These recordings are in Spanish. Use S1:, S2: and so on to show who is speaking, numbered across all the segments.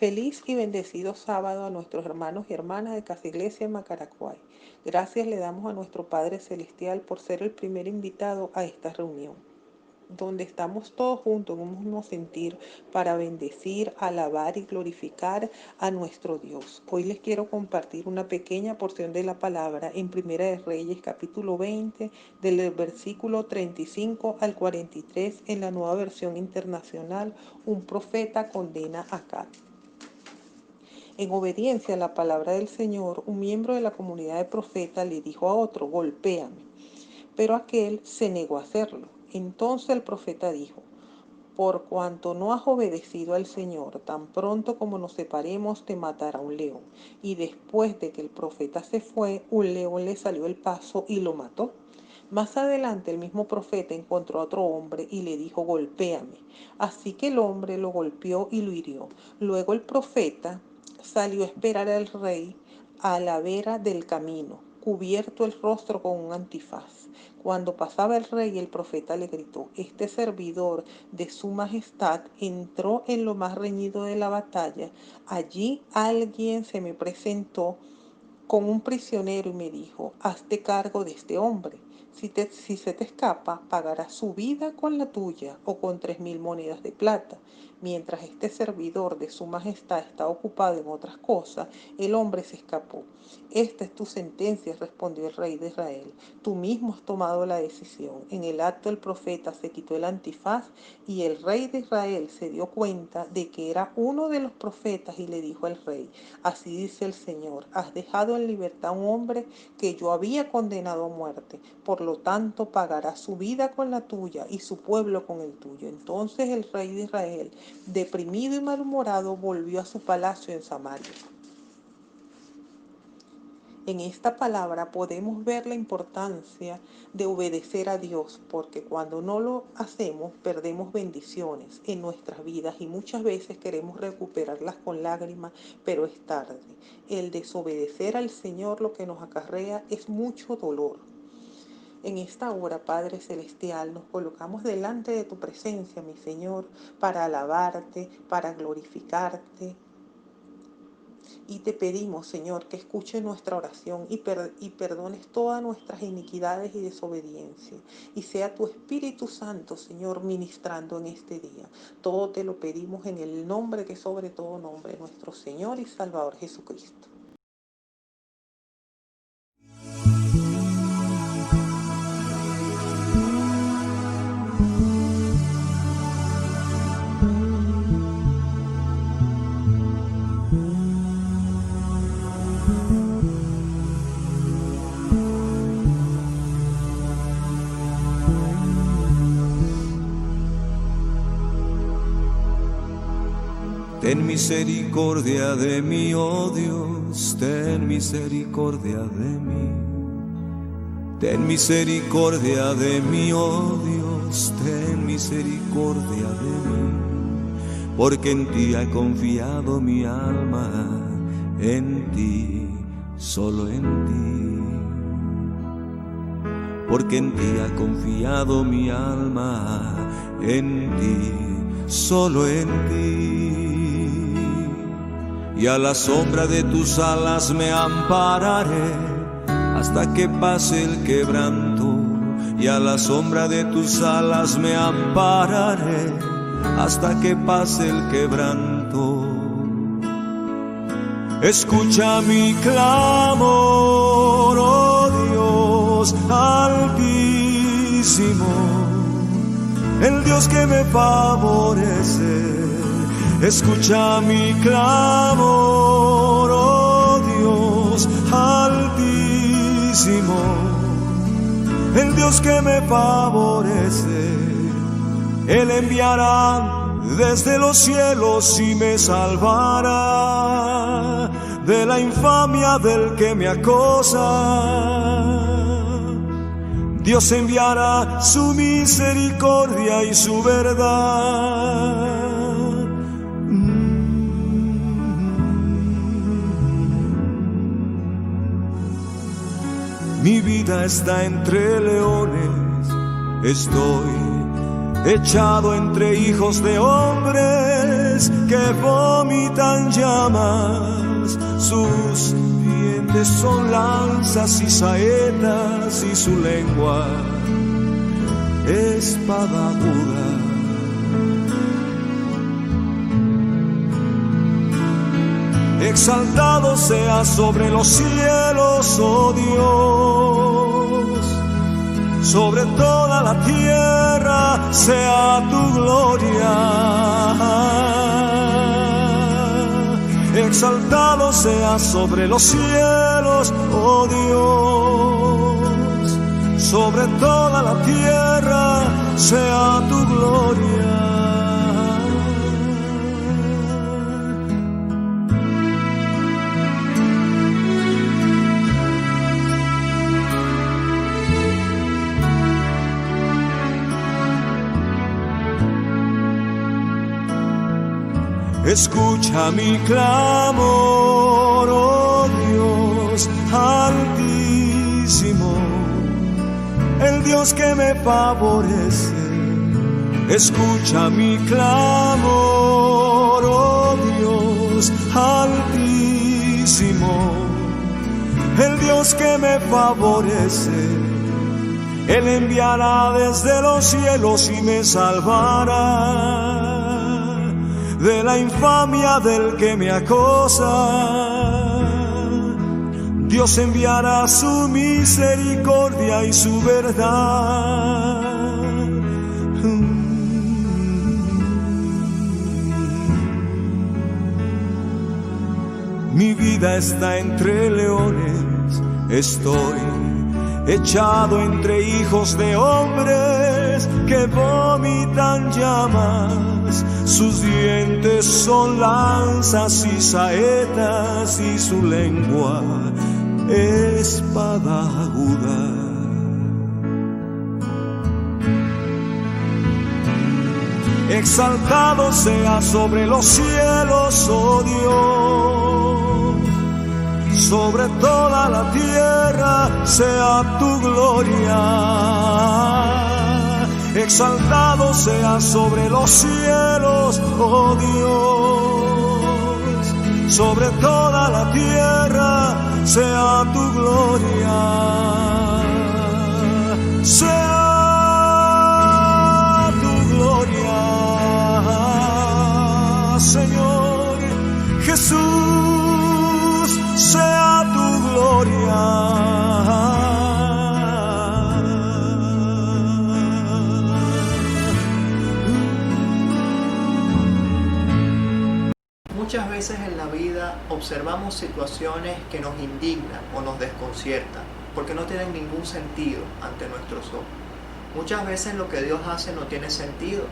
S1: Feliz y bendecido sábado a nuestros hermanos y hermanas de Casa Iglesia en Macaracuay. Gracias le damos a nuestro Padre Celestial por ser el primer invitado a esta reunión, donde estamos todos juntos en un mismo sentir para bendecir, alabar y glorificar a nuestro Dios. Hoy les quiero compartir una pequeña porción de la palabra en Primera de Reyes, capítulo 20, del versículo 35 al 43, en la Nueva Versión Internacional. Un profeta condena a Acab. En obediencia a la palabra del Señor, un miembro de la comunidad de profetas le dijo a otro: golpéame. Pero aquel se negó a hacerlo. Entonces el profeta dijo: por cuanto no has obedecido al Señor, tan pronto como nos separemos te matará un león. Y después de que el profeta se fue, un león le salió al paso y lo mató. Más adelante el mismo profeta encontró a otro hombre y le dijo: golpéame. Así que el hombre lo golpeó y lo hirió. Luego el profeta salió a esperar al rey a la vera del camino, cubierto el rostro con un antifaz. Cuando pasaba el rey, el profeta le gritó: este servidor de su majestad entró en lo más reñido de la batalla. Allí alguien se me presentó con un prisionero y me dijo: hazte cargo de este hombre. Si se te escapa, pagarás su vida con la tuya o con 3.000 monedas de plata. Mientras este servidor de su majestad estaba ocupado en otras cosas, el hombre se escapó. Esta es tu sentencia, respondió el rey de Israel. Tú mismo has tomado la decisión. En el acto el profeta se quitó el antifaz y el rey de Israel se dio cuenta de que era uno de los profetas y le dijo al rey: así dice el Señor, has dejado en libertad a un hombre que yo había condenado a muerte. Por lo tanto, pagará su vida con la tuya y su pueblo con el tuyo. Entonces el rey de Israel, deprimido y malhumorado, volvió a su palacio en Samaria. En esta palabra podemos ver la importancia de obedecer a Dios, porque cuando no lo hacemos perdemos bendiciones en nuestras vidas y muchas veces queremos recuperarlas con lágrimas, pero es tarde. El desobedecer al Señor lo que nos acarrea es mucho dolor. En esta hora, Padre Celestial, nos colocamos delante de tu presencia, mi Señor, para alabarte, para glorificarte. Y te pedimos, Señor, que escuche nuestra oración y perdones todas nuestras iniquidades y desobediencia. Y sea tu Espíritu Santo, Señor, ministrando en este día. Todo te lo pedimos en el nombre que sobre todo nombre, nuestro Señor y Salvador Jesucristo.
S2: Ten misericordia de mí, oh Dios, ten misericordia de mí. Ten misericordia de mí, oh Dios, ten misericordia de mí. Porque en ti ha confiado mi alma, en ti, solo en ti. Porque en ti ha confiado mi alma, en ti, solo en ti. Y a la sombra de tus alas me ampararé hasta que pase el quebranto. Y a la sombra de tus alas me ampararé hasta que pase el quebranto. Escucha mi clamor, oh Dios altísimo, el Dios que me favorece. Escucha mi clamor, oh Dios altísimo, el Dios que me favorece. Él enviará desde los cielos y me salvará de la infamia del que me acosa. Dios enviará su misericordia y su verdad. Mi vida está entre leones, estoy echado entre hijos de hombres. ángeles que vomitan llamas, sus dientes son lanzas y saetas y su lengua espada aguda. Exaltado sea sobre los cielos, oh Dios, sobre toda la tierra sea tu gloria. Exaltado sea sobre los cielos, oh Dios, sobre toda la tierra sea tu gloria. Escucha mi clamor, oh Dios altísimo, el Dios que me favorece. Escucha mi clamor, oh Dios altísimo, el Dios que me favorece. Él enviará desde los cielos y me salvará de la infamia del que me acosa. Dios enviará su misericordia y su verdad. Mi vida está entre leones, estoy echado entre hijos de hombres que vomitan llamas, sus dientes son lanzas y saetas y su lengua espada aguda. Exaltado sea sobre los cielos, oh Dios, sobre toda la tierra sea tu gloria. Exaltado sea sobre los cielos, oh Dios, sobre toda la tierra sea tu gloria. Sea tu gloria, Señor Jesús, sea tu gloria.
S3: Muchas veces en la vida observamos situaciones que nos indignan o nos desconciertan porque no tienen ningún sentido ante nuestros ojos. Muchas veces lo que Dios hace no tiene sentido.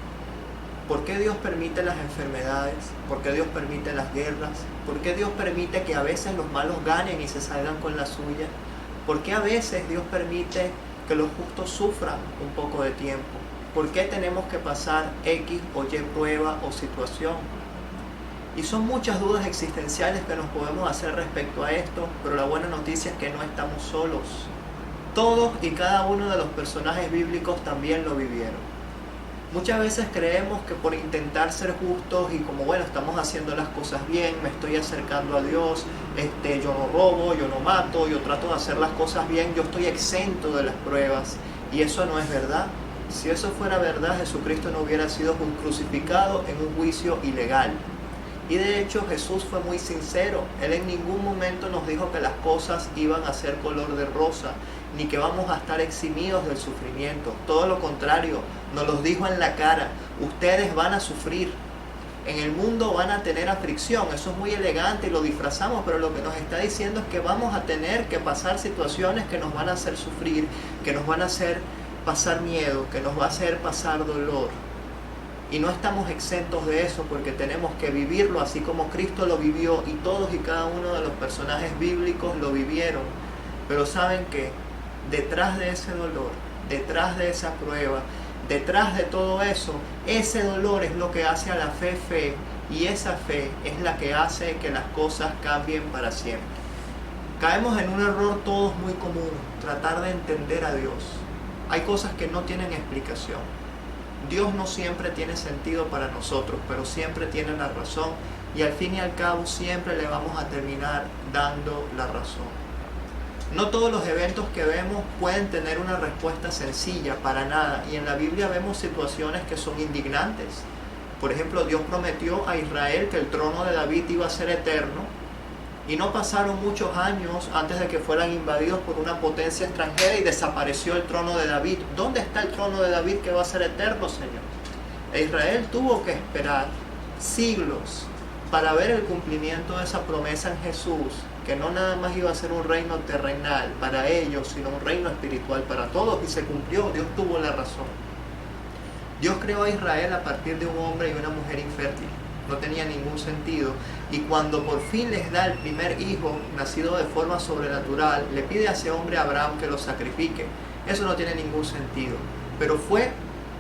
S3: ¿Por qué Dios permite las enfermedades? ¿Por qué Dios permite las guerras? ¿Por qué Dios permite que a veces los malos ganen y se salgan con la suya? ¿Por qué a veces Dios permite que los justos sufran un poco de tiempo? ¿Por qué tenemos que pasar X o Y prueba o situación? Y son muchas dudas existenciales que nos podemos hacer respecto a esto, pero la buena noticia es que no estamos solos. Todos y cada uno de los personajes bíblicos también lo vivieron. Muchas veces creemos que por intentar ser justos y como bueno, estamos haciendo las cosas bien, me estoy acercando a Dios, yo no robo, yo no mato, yo trato de hacer las cosas bien, yo estoy exento de las pruebas. Y eso no es verdad. Si eso fuera verdad, Jesucristo no hubiera sido crucificado en un juicio ilegal. Y de hecho Jesús fue muy sincero. Él en ningún momento nos dijo que las cosas iban a ser color de rosa, ni que vamos a estar eximidos del sufrimiento. Todo lo contrario, nos los dijo en la cara. Ustedes van a sufrir. En el mundo van a tener aflicción. Eso es muy elegante y lo disfrazamos, pero lo que nos está diciendo es que vamos a tener que pasar situaciones que nos van a hacer sufrir, que nos van a hacer pasar miedo, que nos va a hacer pasar dolor. Y no estamos exentos de eso porque tenemos que vivirlo así como Cristo lo vivió y todos y cada uno de los personajes bíblicos lo vivieron. Pero saben que detrás de ese dolor, detrás de esa prueba, detrás de todo eso, ese dolor es lo que hace a la fe, y esa fe es la que hace que las cosas cambien para siempre. Caemos en un error todos muy común, tratar de entender a Dios. Hay cosas que no tienen explicación. Dios no siempre tiene sentido para nosotros, pero siempre tiene la razón, y al fin y al cabo siempre le vamos a terminar dando la razón. No todos los eventos que vemos pueden tener una respuesta sencilla, para nada, y en la Biblia vemos situaciones que son indignantes. Por ejemplo, Dios prometió a Israel que el trono de David iba a ser eterno, y no pasaron muchos años antes de que fueran invadidos por una potencia extranjera y desapareció el trono de David. ¿Dónde está el trono de David que va a ser eterno, Señor? E Israel tuvo que esperar siglos para ver el cumplimiento de esa promesa en Jesús, que no nada más iba a ser un reino terrenal para ellos, sino un reino espiritual para todos, y se cumplió. Dios tuvo la razón. Dios creó a Israel a partir de un hombre y una mujer infértil. No tenía ningún sentido, y cuando por fin les da el primer hijo nacido de forma sobrenatural, le pide a ese hombre, a Abraham, que lo sacrifique. Eso no tiene ningún sentido, pero fue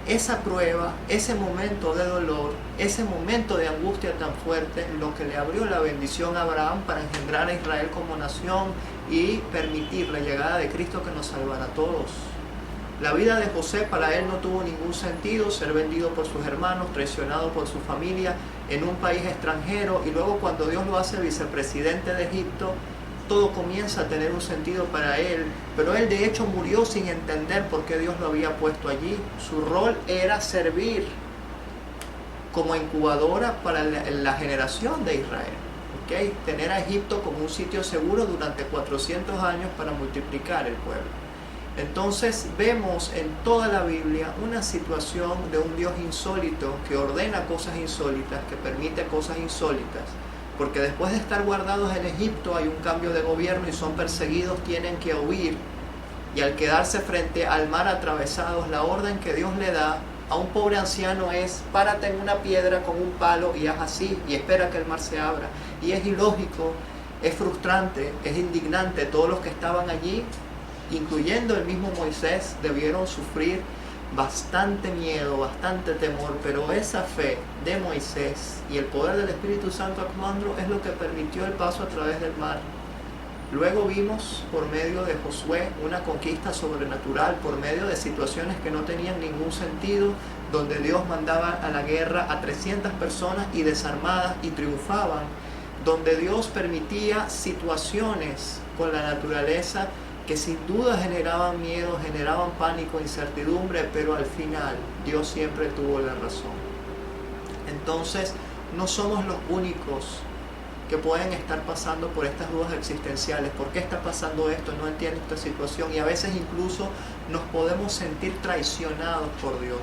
S3: esa prueba, ese momento de dolor, ese momento de angustia tan fuerte, lo que le abrió la bendición a Abraham para engendrar a Israel como nación y permitir la llegada de Cristo, que nos salvará a todos. La vida de José, para él no tuvo ningún sentido, ser vendido por sus hermanos, traicionado por su familia en un país extranjero, y luego cuando Dios lo hace vicepresidente de Egipto, todo comienza a tener un sentido para él, pero él de hecho murió sin entender por qué Dios lo había puesto allí. Su rol era servir como incubadora para la generación de Israel, ¿okay? Tener a Egipto como un sitio seguro durante 400 años para multiplicar el pueblo. Entonces vemos en toda la Biblia una situación de un Dios insólito que ordena cosas insólitas, que permite cosas insólitas, porque después de estar guardados en Egipto hay un cambio de gobierno y son perseguidos, tienen que huir, y al quedarse frente al mar atravesados, la orden que Dios le da a un pobre anciano es: párate en una piedra con un palo y haz así y espera que el mar se abra. Y es ilógico, es frustrante, es indignante. Todos los que estaban allí, incluyendo el mismo Moisés, debieron sufrir bastante miedo, bastante temor, pero esa fe de Moisés y el poder del Espíritu Santo actuando es lo que permitió el paso a través del mar. Luego vimos por medio de Josué una conquista sobrenatural, por medio de situaciones que no tenían ningún sentido, donde Dios mandaba a la guerra a 300 personas y desarmadas y triunfaban, donde Dios permitía situaciones con la naturaleza que sin duda generaban miedo, generaban pánico, incertidumbre, pero al final Dios siempre tuvo la razón. Entonces, no somos los únicos que pueden estar pasando por estas dudas existenciales. ¿Por qué está pasando esto? No entiendo esta situación, y a veces incluso nos podemos sentir traicionados por Dios.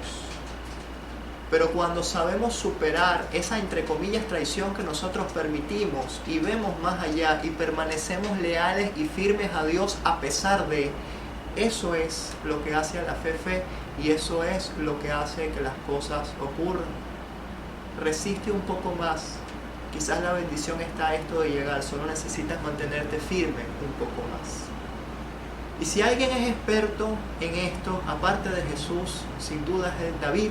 S3: Pero cuando sabemos superar esa, entre comillas, traición que nosotros permitimos y vemos más allá y permanecemos leales y firmes a Dios a pesar de, eso es lo que hace a la fe, y eso es lo que hace que las cosas ocurran. Resiste un poco más. Quizás la bendición está a esto de llegar, solo necesitas mantenerte firme un poco más. Y si alguien es experto en esto, aparte de Jesús, sin duda es David,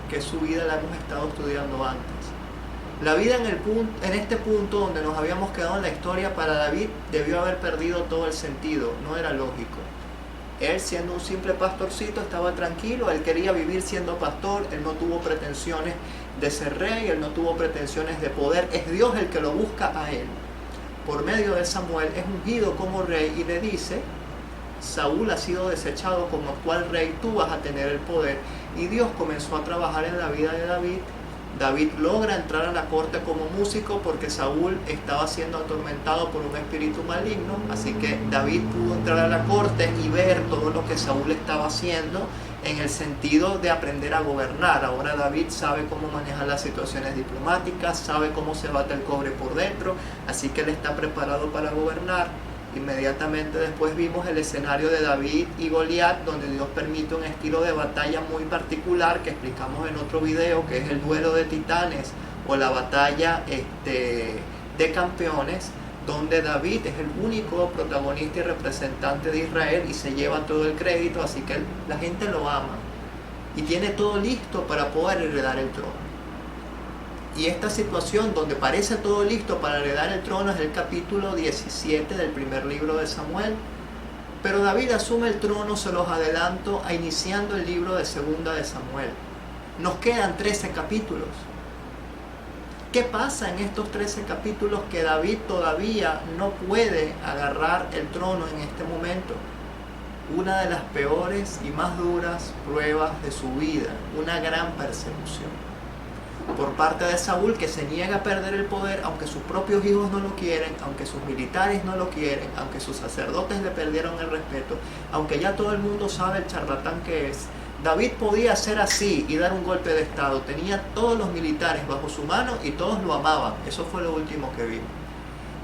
S3: que su vida la hemos estado estudiando antes. La vida en este punto donde nos habíamos quedado en la historia, para David debió haber perdido todo el sentido, no era lógico. Él, siendo un simple pastorcito, estaba tranquilo, él quería vivir siendo pastor, él no tuvo pretensiones de ser rey, él no tuvo pretensiones de poder, es Dios el que lo busca a él. Por medio de Samuel es ungido como rey y le dice: Saúl ha sido desechado como actual rey, tú vas a tener el poder. Y Dios comenzó a trabajar en la vida de David. David logra entrar a la corte como músico porque Saúl estaba siendo atormentado por un espíritu maligno, así que David pudo entrar a la corte y ver todo lo que Saúl estaba haciendo en el sentido de aprender a gobernar. Ahora David sabe cómo manejar las situaciones diplomáticas, sabe cómo se bate el cobre por dentro, así que él está preparado para gobernar. Inmediatamente después vimos el escenario de David y Goliat, donde Dios permite un estilo de batalla muy particular que explicamos en otro video, que es el duelo de titanes o la batalla de campeones, donde David es el único protagonista y representante de Israel y se lleva todo el crédito, así que la gente lo ama y tiene todo listo para poder heredar el trono. Y esta situación donde parece todo listo para heredar el trono es el capítulo 17 del primer libro de Samuel. Pero David asume el trono, se los adelanto, iniciando el libro de segunda de Samuel. Nos quedan 13 capítulos. ¿Qué pasa en estos 13 capítulos que David todavía no puede agarrar el trono en este momento? Una de las peores y más duras pruebas de su vida, una gran persecución por parte de Saúl, que se niega a perder el poder aunque sus propios hijos no lo quieren, aunque sus militares no lo quieren, aunque sus sacerdotes le perdieron el respeto, aunque ya todo el mundo sabe el charlatán que es. David podía hacer así y dar un golpe de estado, tenía todos los militares bajo su mano y todos lo amaban. Eso fue lo último que vimos.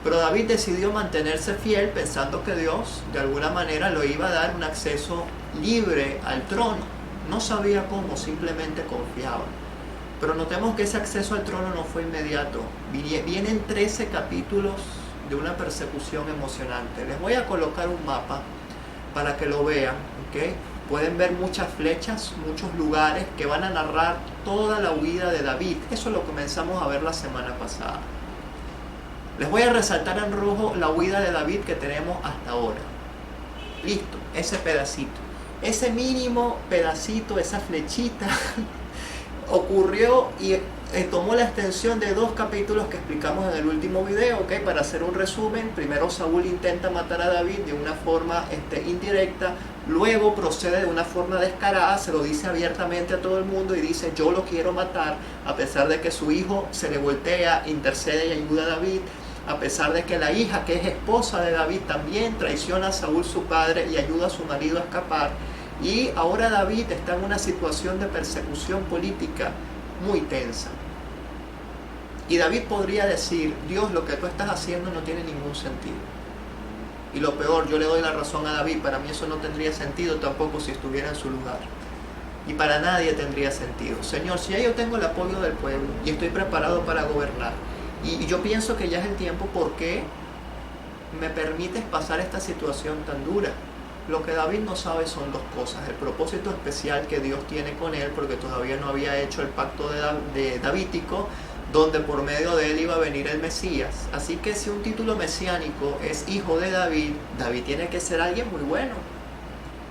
S3: Pero David decidió mantenerse fiel pensando que Dios de alguna manera lo iba a dar un acceso libre al trono. No sabía cómo, simplemente confiaba. Pero notemos que ese acceso al trono no fue inmediato. Vienen 13 capítulos de una persecución emocionante. Les voy a colocar un mapa para que lo vean, ¿ok? Pueden ver muchas flechas, muchos lugares que van a narrar toda la huida de David. Eso lo comenzamos a ver la semana pasada. Les voy a resaltar en rojo la huida de David que tenemos hasta ahora. Listo, ese pedacito. Ese mínimo pedacito, esa flechita, ocurrió y tomó la extensión de 2 capítulos que explicamos en el último video, ¿ok? Para hacer un resumen, primero Saúl intenta matar a David de una forma indirecta, luego procede de una forma descarada, se lo dice abiertamente a todo el mundo y dice: yo lo quiero matar, a pesar de que su hijo se le voltea, intercede y ayuda a David, a pesar de que la hija, que es esposa de David, también traiciona a Saúl su padre y ayuda a su marido a escapar. Y ahora David está en una situación de persecución política muy tensa. Y David podría decir: Dios, lo que tú estás haciendo no tiene ningún sentido. Y lo peor, yo le doy la razón a David, para mí eso no tendría sentido tampoco si estuviera en su lugar. Y para nadie tendría sentido. Señor, si ya yo tengo el apoyo del pueblo y estoy preparado para gobernar, y yo pienso que ya es el tiempo, ¿por qué me permites pasar esta situación tan dura? Lo que David no sabe son 2 cosas: el propósito especial que Dios tiene con él, porque todavía no había hecho el pacto de Davídico, donde por medio de él iba a venir el Mesías. Así que si un título mesiánico es hijo de David, David tiene que ser alguien muy bueno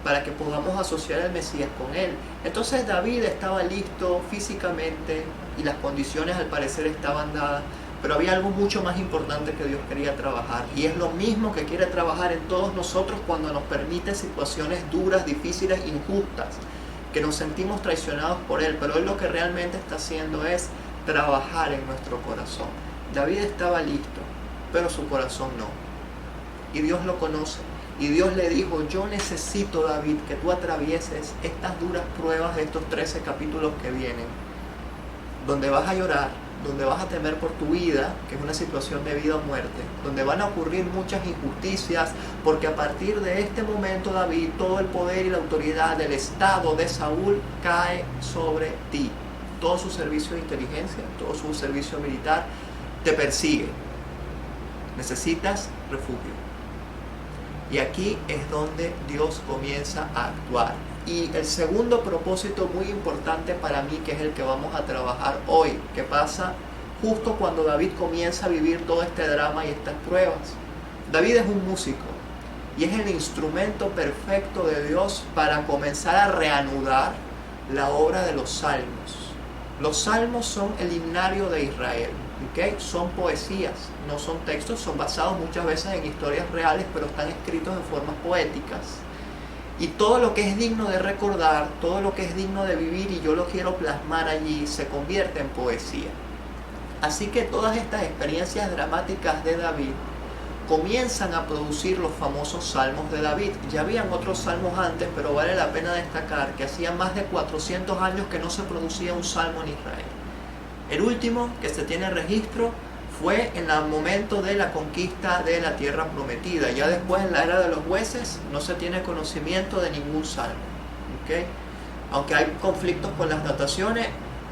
S3: para que podamos asociar al Mesías con él. Entonces David estaba listo físicamente y las condiciones al parecer estaban dadas, pero había algo mucho más importante que Dios quería trabajar, y es lo mismo que quiere trabajar en todos nosotros cuando nos permite situaciones duras, difíciles, injustas, que nos sentimos traicionados por Él. Pero Él lo que realmente está haciendo es trabajar en nuestro corazón. David estaba listo, pero su corazón no, y Dios lo conoce, y Dios le dijo: yo necesito, David, que tú atravieses estas duras pruebas de estos 13 capítulos que vienen, donde vas a llorar, donde vas a temer por tu vida, que es una situación de vida o muerte, donde van a ocurrir muchas injusticias, porque a partir de este momento, David, todo el poder y la autoridad del estado de Saúl cae sobre ti. Todo su servicio de inteligencia, todo su servicio militar te persigue. Necesitas refugio. Y aquí es donde Dios comienza a actuar. Y el segundo propósito muy importante para mí, que es el que vamos a trabajar hoy, que pasa justo cuando David comienza a vivir todo este drama y estas pruebas. David es un músico y es el instrumento perfecto de Dios para comenzar a reanudar la obra de los salmos. Los salmos son el himnario de Israel, ¿okay? Son poesías, no son textos, son basados muchas veces en historias reales, pero están escritos en formas poéticas. Y todo lo que es digno de recordar, todo lo que es digno de vivir y yo lo quiero plasmar allí, se convierte en poesía. Así que todas estas experiencias dramáticas de David comienzan a producir los famosos salmos de David. Ya habían otros salmos antes, pero vale la pena destacar que hacía más de 400 años que no se producía un salmo en Israel. El último que se tiene registro fue en el momento de la conquista de la tierra prometida. Ya después, en la era de los jueces, no se tiene conocimiento de ningún salmo, ¿okay? Aunque hay conflictos con las dataciones,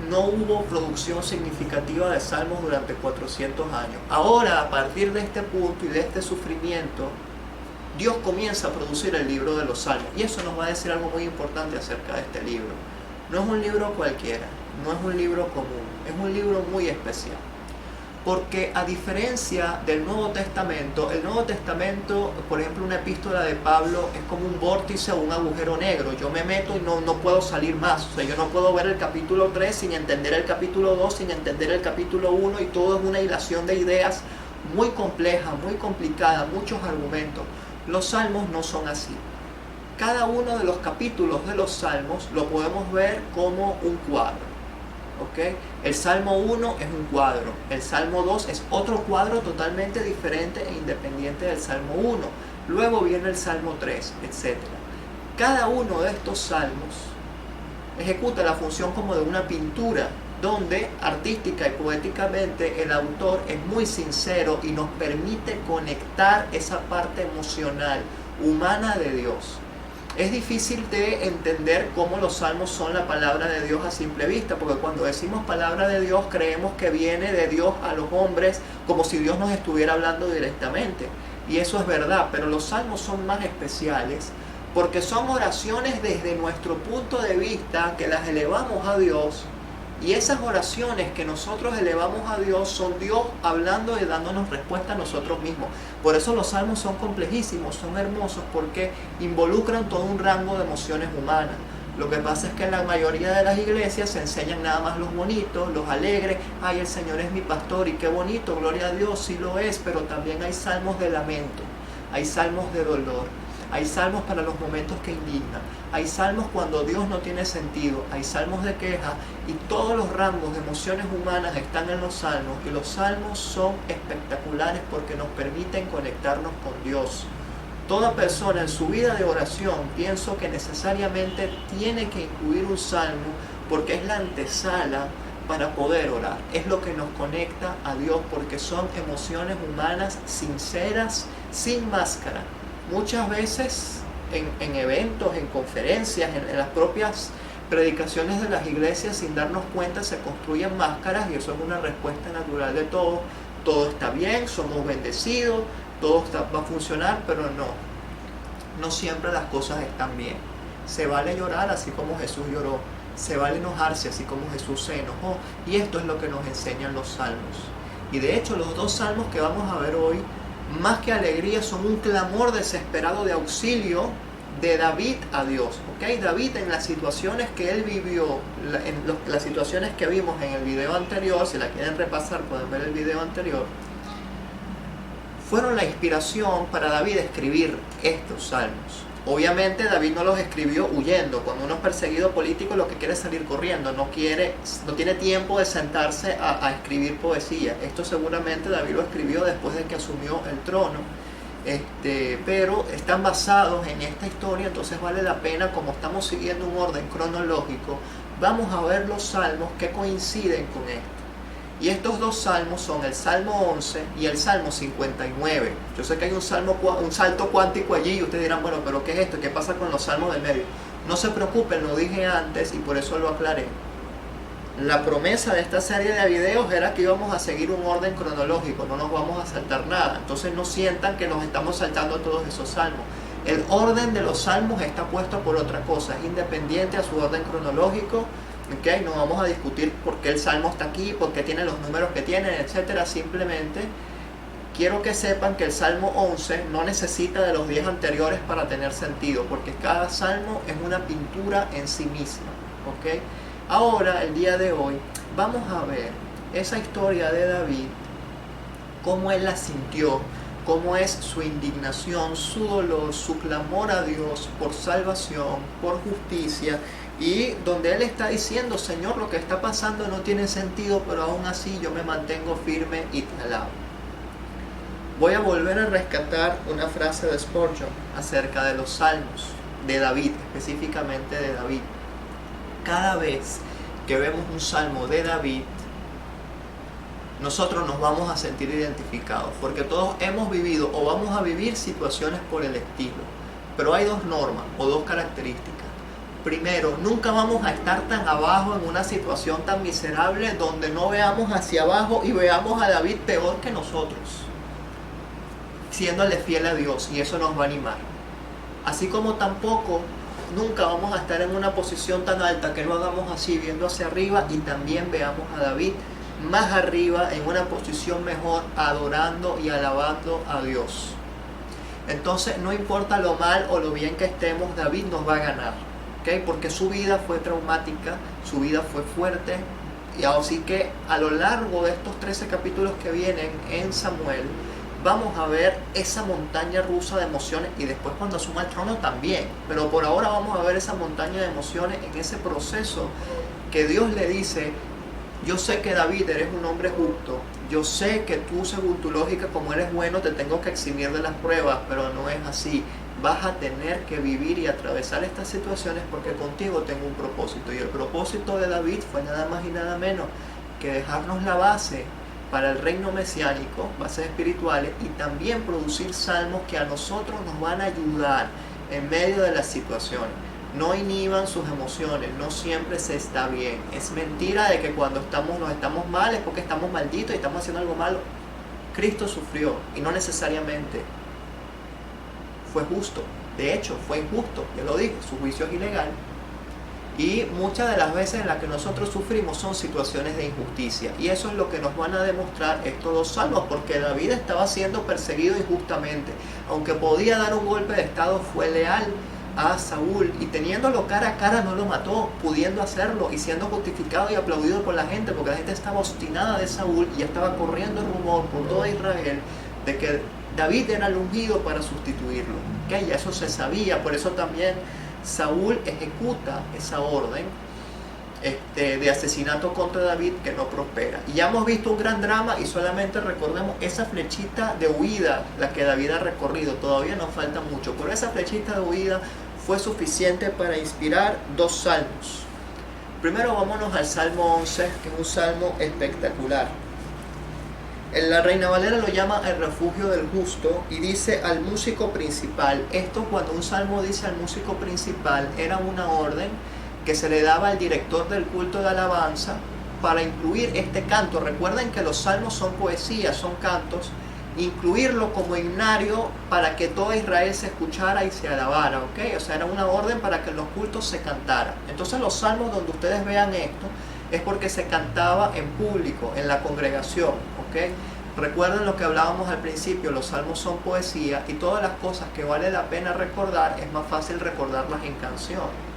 S3: no hubo producción significativa de salmos durante 400 años. Ahora, a partir de este punto y de este sufrimiento, Dios comienza a producir el libro de los salmos. Y eso nos va a decir algo muy importante acerca de este libro. No es un libro cualquiera, no es un libro común, es un libro muy especial. Porque a diferencia del Nuevo Testamento, el Nuevo Testamento, por ejemplo, una epístola de Pablo es como un vórtice o un agujero negro. Yo me meto y no puedo salir más. O sea, yo no puedo ver el capítulo 3 sin entender el capítulo 2, sin entender el capítulo 1, y todo es una hilación de ideas muy compleja, muy complicada, muchos argumentos. Los salmos no son así. Cada uno de los capítulos de los salmos lo podemos ver como un cuadro. ¿Okay? El Salmo 1 es un cuadro, el Salmo 2 es otro cuadro totalmente diferente e independiente del Salmo 1. Luego viene el Salmo 3, etc. Cada uno de estos salmos ejecuta la función como de una pintura, donde artística y poéticamente el autor es muy sincero y nos permite conectar esa parte emocional, humana de Dios. Es difícil de entender cómo los salmos son la palabra de Dios a simple vista, porque cuando decimos palabra de Dios creemos que viene de Dios a los hombres como si Dios nos estuviera hablando directamente. Y eso es verdad, pero los salmos son más especiales porque son oraciones desde nuestro punto de vista que las elevamos a Dios. Y esas oraciones que nosotros elevamos a Dios son Dios hablando y dándonos respuesta a nosotros mismos. Por eso los salmos son complejísimos, son hermosos, porque involucran todo un rango de emociones humanas. Lo que pasa es que en la mayoría de las iglesias se enseñan nada más los bonitos, los alegres. Ay, el Señor es mi pastor y qué bonito, gloria a Dios, sí lo es, pero también hay salmos de lamento, hay salmos de dolor. Hay salmos para los momentos que indignan, hay salmos cuando Dios no tiene sentido, hay salmos de queja, y todos los rangos de emociones humanas están en los salmos, y los salmos son espectaculares porque nos permiten conectarnos con Dios. Toda persona en su vida de oración pienso que necesariamente tiene que incluir un salmo porque es la antesala para poder orar, es lo que nos conecta a Dios porque son emociones humanas sinceras, sin máscara. Muchas veces en eventos, en conferencias, en las propias predicaciones de las iglesias, sin darnos cuenta se construyen máscaras, y eso es una respuesta natural de todo. Todo está bien, somos bendecidos, todo va a funcionar, pero no siempre las cosas están bien. Se vale llorar así como Jesús lloró, se vale enojarse así como Jesús se enojó, y esto es lo que nos enseñan los salmos. Y de hecho los dos salmos que vamos a ver hoy, más que alegría, son un clamor desesperado de auxilio de David a Dios. ¿Okay? David, en las situaciones que él vivió, en las situaciones que vimos en el video anterior, si la quieren repasar pueden ver el video anterior, fueron la inspiración para David escribir estos salmos. Obviamente David no los escribió huyendo. Cuando uno es perseguido político, lo que quiere es salir corriendo, no tiene tiempo de sentarse a escribir poesía. Esto seguramente David lo escribió después de que asumió el trono, pero están basados en esta historia, entonces vale la pena, como estamos siguiendo un orden cronológico, vamos a ver los salmos que coinciden con esto. Y estos dos salmos son el Salmo 11 y el Salmo 59. Yo sé que hay un salto cuántico allí y ustedes dirán, bueno, pero ¿qué es esto? ¿Qué pasa con los salmos del medio? No se preocupen, lo dije antes y por eso lo aclaré. La promesa de esta serie de videos era que íbamos a seguir un orden cronológico, no nos vamos a saltar nada. Entonces no sientan que nos estamos saltando todos esos salmos. El orden de los salmos está puesto por otra cosa, es independiente a su orden cronológico. Okay, no vamos a discutir por qué el salmo está aquí, por qué tiene los números que tiene, etcétera. Simplemente quiero que sepan que el Salmo 11 no necesita de los 10 anteriores para tener sentido, porque cada salmo es una pintura en sí misma. ¿Okay? Ahora, el día de hoy, vamos a ver esa historia de David, cómo él la sintió, cómo es su indignación, su dolor, su clamor a Dios por salvación, por justicia, y donde él está diciendo, Señor, lo que está pasando no tiene sentido, pero aún así yo me mantengo firme y te alabo. Voy a volver a rescatar una frase de Spurgeon acerca de los salmos de David, específicamente de David. Cada vez que vemos un salmo de David, nosotros nos vamos a sentir identificados, porque todos hemos vivido o vamos a vivir situaciones por el estilo. Pero hay dos normas o dos características. Primero, nunca vamos a estar tan abajo en una situación tan miserable donde no veamos hacia abajo y veamos a David peor que nosotros, siéndole fiel a Dios, y eso nos va a animar. Así como tampoco nunca vamos a estar en una posición tan alta que lo hagamos así, viendo hacia arriba, y también veamos a David más arriba, en una posición mejor, adorando y alabando a Dios. Entonces, no importa lo mal o lo bien que estemos, David nos va a ganar, ¿okay? Porque su vida fue traumática, su vida fue fuerte, y así que a lo largo de estos 13 capítulos que vienen en Samuel, vamos a ver esa montaña rusa de emociones, y después cuando asuma el trono también, pero por ahora vamos a ver esa montaña de emociones en ese proceso que Dios le dice: yo sé que David eres un hombre justo, yo sé que tú según tu lógica como eres bueno te tengo que eximir de las pruebas, pero no es así. Vas a tener que vivir y atravesar estas situaciones porque contigo tengo un propósito. Y el propósito de David fue nada más y nada menos que dejarnos la base para el reino mesiánico, bases espirituales, y también producir salmos que a nosotros nos van a ayudar en medio de las situaciones. No inhiban sus emociones, no siempre se está bien. Es mentira de que cuando nos estamos mal es porque estamos malditos y estamos haciendo algo malo. Cristo sufrió y no necesariamente fue justo. De hecho, fue injusto, ya lo dije, su juicio es ilegal. Y muchas de las veces en las que nosotros sufrimos son situaciones de injusticia. Y eso es lo que nos van a demostrar estos dos salmos, porque David estaba siendo perseguido injustamente. Aunque podía dar un golpe de estado, fue leal a Saúl, y teniéndolo cara a cara no lo mató, pudiendo hacerlo y siendo justificado y aplaudido por la gente, porque la gente estaba obstinada de Saúl y estaba corriendo el rumor por toda Israel de que David era el ungido para sustituirlo. ¿Okay? Ya eso se sabía, por eso también Saúl ejecuta esa orden de asesinato contra David, que no prospera. Y ya hemos visto un gran drama, y solamente recordemos esa flechita de huida, la que David ha recorrido. Todavía nos falta mucho, pero esa flechita de huida fue suficiente para inspirar dos salmos. Primero vámonos al Salmo 11, que es un salmo espectacular. La Reina Valera lo llama el refugio del justo, y dice al músico principal. Esto, cuando un salmo dice al músico principal, era una orden que se le daba al director del culto de alabanza para incluir este canto. Recuerden que los salmos son poesías, son cantos, incluirlo como himnario para que toda Israel se escuchara y se alabara, ¿ok? O sea, era una orden para que en los cultos se cantara. Entonces los salmos donde ustedes vean esto es porque se cantaba en público, en la congregación, ¿ok? Recuerden lo que hablábamos al principio, los salmos son poesía, y todas las cosas que vale la pena recordar es más fácil recordarlas en canción.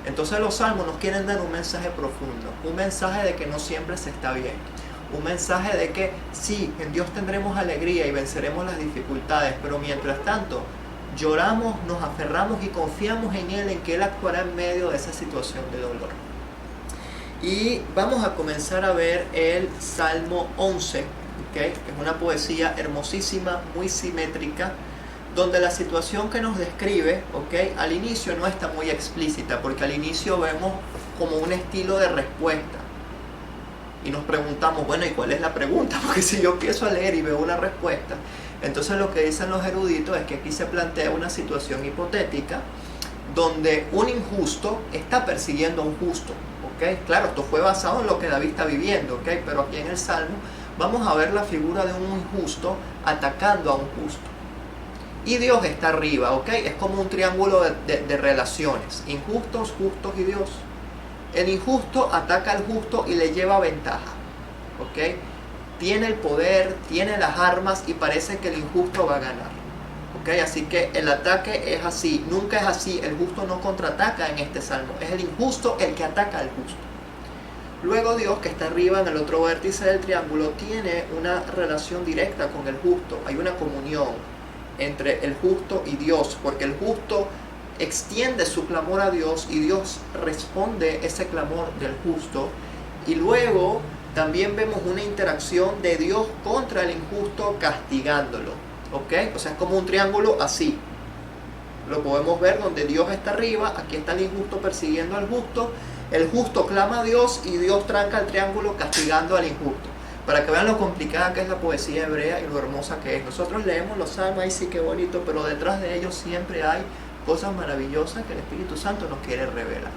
S3: Entonces los salmos nos quieren dar un mensaje profundo, un mensaje de que no siempre se está bien, un mensaje de que sí, en Dios tendremos alegría y venceremos las dificultades, pero mientras tanto lloramos, nos aferramos y confiamos en Él, en que Él actuará en medio de esa situación de dolor. Y vamos a comenzar a ver el Salmo 11, ¿okay? Que es una poesía hermosísima, muy simétrica, donde la situación que nos describe, ¿okay? Al inicio no está muy explícita, porque al inicio vemos como un estilo de respuesta. Y nos preguntamos, bueno, ¿y cuál es la pregunta? Porque si yo empiezo a leer y veo una respuesta, entonces lo que dicen los eruditos es que aquí se plantea una situación hipotética donde un injusto está persiguiendo a un justo, ¿okay? Claro, esto fue basado en lo que David está viviendo, ¿okay? Pero aquí en el Salmo vamos a ver la figura de un injusto atacando a un justo. Y Dios está arriba, ¿ok? Es como un triángulo de relaciones. Injustos, justos y Dios. El injusto ataca al justo y le lleva ventaja, ¿ok? Tiene el poder, tiene las armas y parece que el injusto va a ganar, ¿ok? Así que el ataque es así. Nunca es así. El justo no contraataca en este salmo. Es el injusto el que ataca al justo. Luego Dios, que está arriba en el otro vértice del triángulo, tiene una relación directa con el justo. Hay una comunión entre el justo y Dios, porque el justo extiende su clamor a Dios y Dios responde ese clamor del justo. Y luego también vemos una interacción de Dios contra el injusto castigándolo, ¿ok? O sea, es como un triángulo así. Lo podemos ver donde Dios está arriba, aquí está el injusto persiguiendo al justo, el justo clama a Dios y Dios tranca el triángulo castigando al injusto. Para que vean lo complicada que es la poesía hebrea y lo hermosa que es. Nosotros leemos los salmos, ahí sí que bonito, pero detrás de ellos siempre hay cosas maravillosas que el Espíritu Santo nos quiere revelar.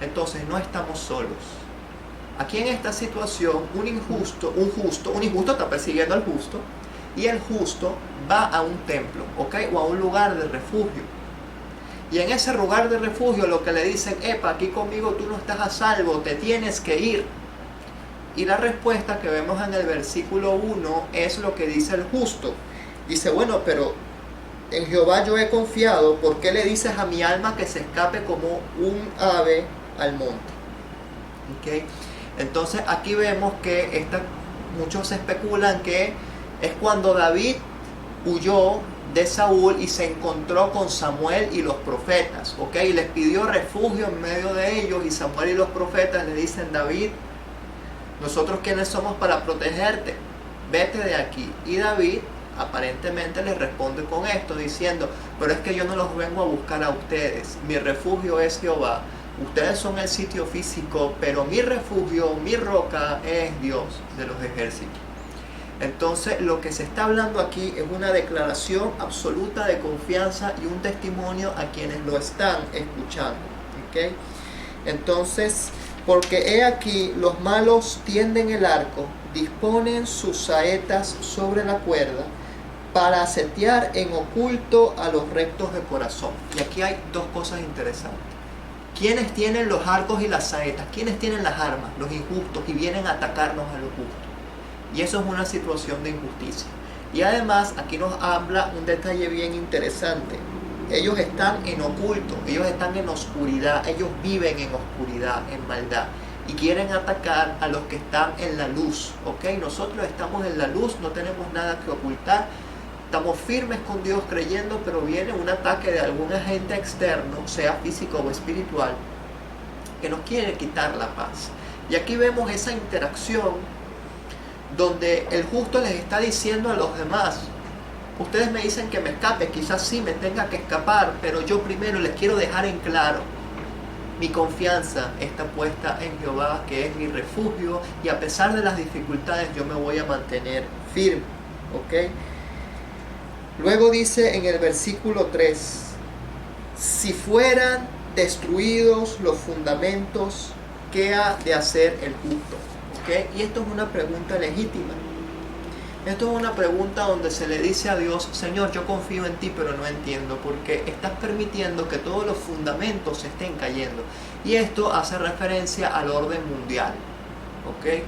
S3: Entonces no estamos solos. Aquí en esta situación, un injusto está persiguiendo al justo, y el justo va a un templo, ¿ok? O a un lugar de refugio. Y en ese lugar de refugio lo que le dicen, epa, aquí conmigo tú no estás a salvo, te tienes que ir. Y la respuesta que vemos en el versículo 1 es lo que dice el justo. Dice, bueno, pero en Jehová yo he confiado, ¿por qué le dices a mi alma que se escape como un ave al monte? ¿Okay? Entonces aquí vemos que muchos especulan que es cuando David huyó de Saúl y se encontró con Samuel y los profetas, ¿ok? Y les pidió refugio en medio de ellos, y Samuel y los profetas le dicen, David, nosotros quiénes somos para protegerte, vete de aquí. Y David aparentemente les responde con esto, diciendo, pero es que yo no los vengo a buscar a ustedes, mi refugio es Jehová, ustedes son el sitio físico, pero mi refugio, mi roca es Dios de los ejércitos. Entonces lo que se está hablando aquí es una declaración absoluta de confianza y un testimonio a quienes lo están escuchando, ¿okay? Entonces, porque he aquí los malos tienden el arco, disponen sus saetas sobre la cuerda para setear en oculto a los rectos de corazón. Y aquí hay dos cosas interesantes. ¿Quiénes tienen los arcos y las saetas? ¿Quiénes tienen las armas? Los injustos, y vienen a atacarnos a los justos. Y eso es una situación de injusticia. Y además aquí nos habla un detalle bien interesante. Ellos están en oculto, ellos están en oscuridad, ellos viven en oscuridad, en maldad, y quieren atacar a los que están en la luz, ¿ok? Nosotros estamos en la luz, no tenemos nada que ocultar, estamos firmes con Dios creyendo, pero viene un ataque de algún agente externo, sea físico o espiritual, que nos quiere quitar la paz. Y aquí vemos esa interacción donde el justo les está diciendo a los demás, ustedes me dicen que me escape, quizás sí me tenga que escapar, pero yo primero les quiero dejar en claro, mi confianza está puesta en Jehová, que es mi refugio, y a pesar de las dificultades yo me voy a mantener firme, ¿ok? Luego dice en el versículo 3, si fueran destruidos los fundamentos, ¿qué ha de hacer el justo? ¿Okay? Y esto es una pregunta legítima. Esto es una pregunta donde se le dice a Dios, Señor, yo confío en ti, pero no entiendo, porque estás permitiendo que todos los fundamentos se estén cayendo. Y esto hace referencia al orden mundial. ¿Okay?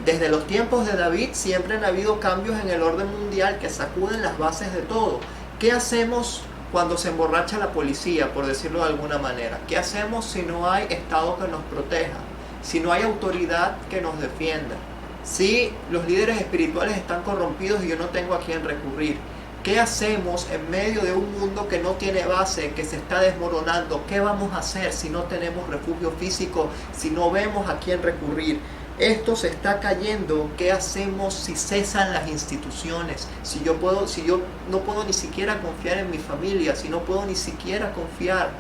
S3: Desde los tiempos de David siempre han habido cambios en el orden mundial que sacuden las bases de todo. ¿Qué hacemos cuando se emborracha la policía, por decirlo de alguna manera? ¿Qué hacemos si no hay Estado que nos proteja? Si no hay autoridad que nos defienda, si los líderes espirituales están corrompidos y yo no tengo a quién recurrir, ¿qué hacemos en medio de un mundo que no tiene base, que se está desmoronando? ¿Qué vamos a hacer si no tenemos refugio físico, si no vemos a quién recurrir? Esto se está cayendo. ¿Qué hacemos si cesan las instituciones? Si yo no puedo ni siquiera confiar en mi familia, si no puedo ni siquiera confiar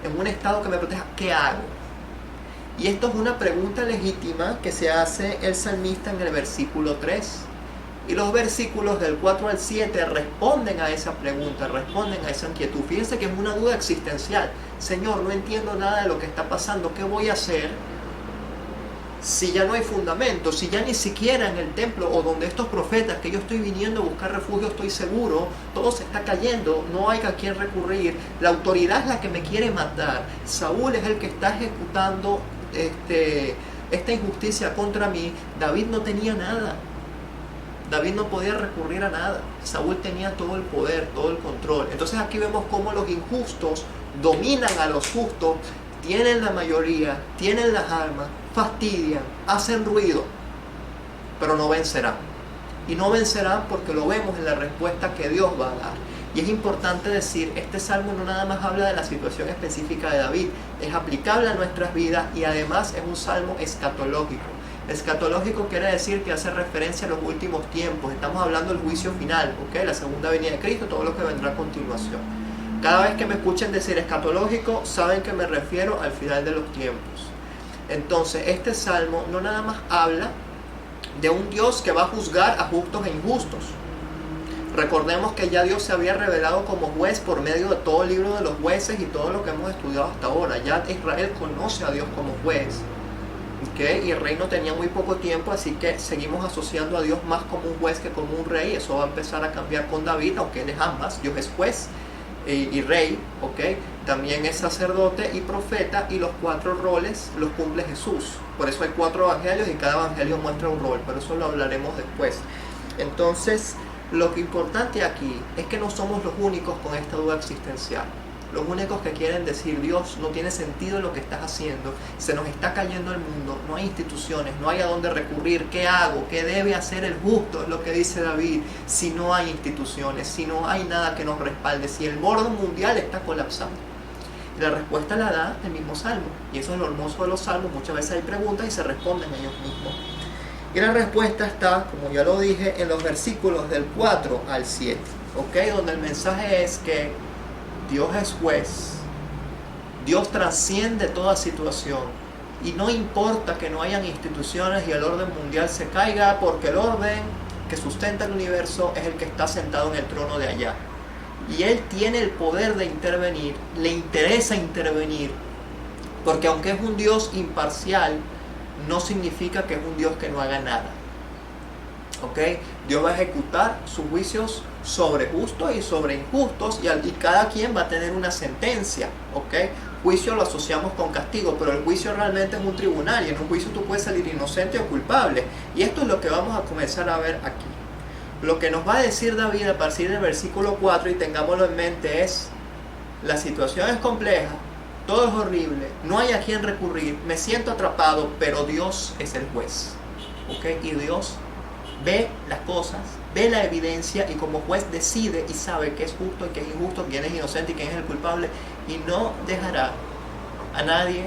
S3: en un Estado que me proteja, ¿qué hago? Y esto es una pregunta legítima que se hace el salmista en el versículo 3. Y los versículos del 4 al 7 responden a esa pregunta, responden a esa inquietud. Fíjense que es una duda existencial. Señor, no entiendo nada de lo que está pasando. ¿Qué voy a hacer si ya no hay fundamento? Si ya ni siquiera en el templo o donde estos profetas que yo estoy viniendo a buscar refugio estoy seguro, todo se está cayendo, no hay a quién recurrir. La autoridad es la que me quiere matar. Saúl es el que está ejecutando esta injusticia contra mí. David no tenía nada. David no podía recurrir a nada. Saúl tenía todo el poder, todo el control. Entonces aquí vemos cómo los injustos dominan a los justos, tienen la mayoría, tienen las armas, fastidian, hacen ruido, pero no vencerán. Y no vencerán porque lo vemos en la respuesta que Dios va a dar. Y es importante decir, este salmo no nada más habla de la situación específica de David, es aplicable a nuestras vidas y además es un salmo escatológico. Escatológico quiere decir que hace referencia a los últimos tiempos. Estamos hablando del juicio final, ¿okay? La segunda venida de Cristo, todo lo que vendrá a continuación. Cada vez que me escuchen decir escatológico, saben que me refiero al final de los tiempos. Entonces, este salmo no nada más habla de un Dios que va a juzgar a justos e injustos. Recordemos que ya Dios se había revelado como juez por medio de todo el libro de los jueces y todo lo que hemos estudiado hasta ahora. Ya Israel conoce a Dios como juez. ¿Okay? Y el reino tenía muy poco tiempo, así que seguimos asociando a Dios más como un juez que como un rey. Eso va a empezar a cambiar con David, aunque él es ambas. Dios es juez y rey, ¿okay? también es sacerdote y profeta, y los 4 roles los cumple Jesús. Por eso hay 4 evangelios y cada evangelio muestra un rol, pero eso lo hablaremos después. Entonces, lo que importante aquí es que no somos los únicos con esta duda existencial. Los únicos que quieren decir, Dios, no tiene sentido lo que estás haciendo, se nos está cayendo el mundo, no hay instituciones, no hay a dónde recurrir, ¿qué hago? ¿Qué debe hacer el justo? Es lo que dice David, si no hay instituciones, si no hay nada que nos respalde, si el orden mundial está colapsando. Y la respuesta la da el mismo Salmo, y eso es lo hermoso de los Salmos, muchas veces hay preguntas y se responden ellos mismos. Y la respuesta está, como ya lo dije, en los versículos del 4 al 7, ¿ok? Donde el mensaje es que Dios es juez, Dios trasciende toda situación y no importa que no hayan instituciones y el orden mundial se caiga, porque el orden que sustenta el universo es el que está sentado en el trono de allá. Y Él tiene el poder de intervenir, le interesa intervenir, porque aunque es un Dios imparcial, no significa que es un Dios que no haga nada. ¿Ok? Dios va a ejecutar sus juicios sobre justos y sobre injustos, y cada quien va a tener una sentencia. ¿Ok? Juicio lo asociamos con castigo, pero el juicio realmente es un tribunal, y en un juicio tú puedes salir inocente o culpable. Y esto es lo que vamos a comenzar a ver aquí. Lo que nos va a decir David a partir del versículo 4, y tengámoslo en mente, es: la situación es compleja, todo es horrible, no hay a quien recurrir, me siento atrapado, pero Dios es el juez. ¿Ok? Y Dios ve las cosas, ve la evidencia, y como juez decide y sabe qué es justo y qué es injusto, quién es inocente y quién es el culpable, y no dejará a nadie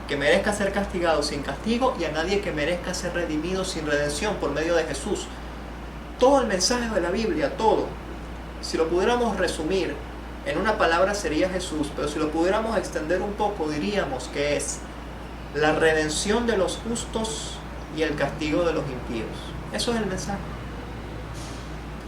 S3: que merezca ser castigado sin castigo y a nadie que merezca ser redimido sin redención por medio de Jesús. Todo el mensaje de la Biblia, todo, si lo pudiéramos resumir en una palabra sería Jesús, pero si lo pudiéramos extender un poco diríamos que es la redención de los justos y el castigo de los impíos. Eso es el mensaje.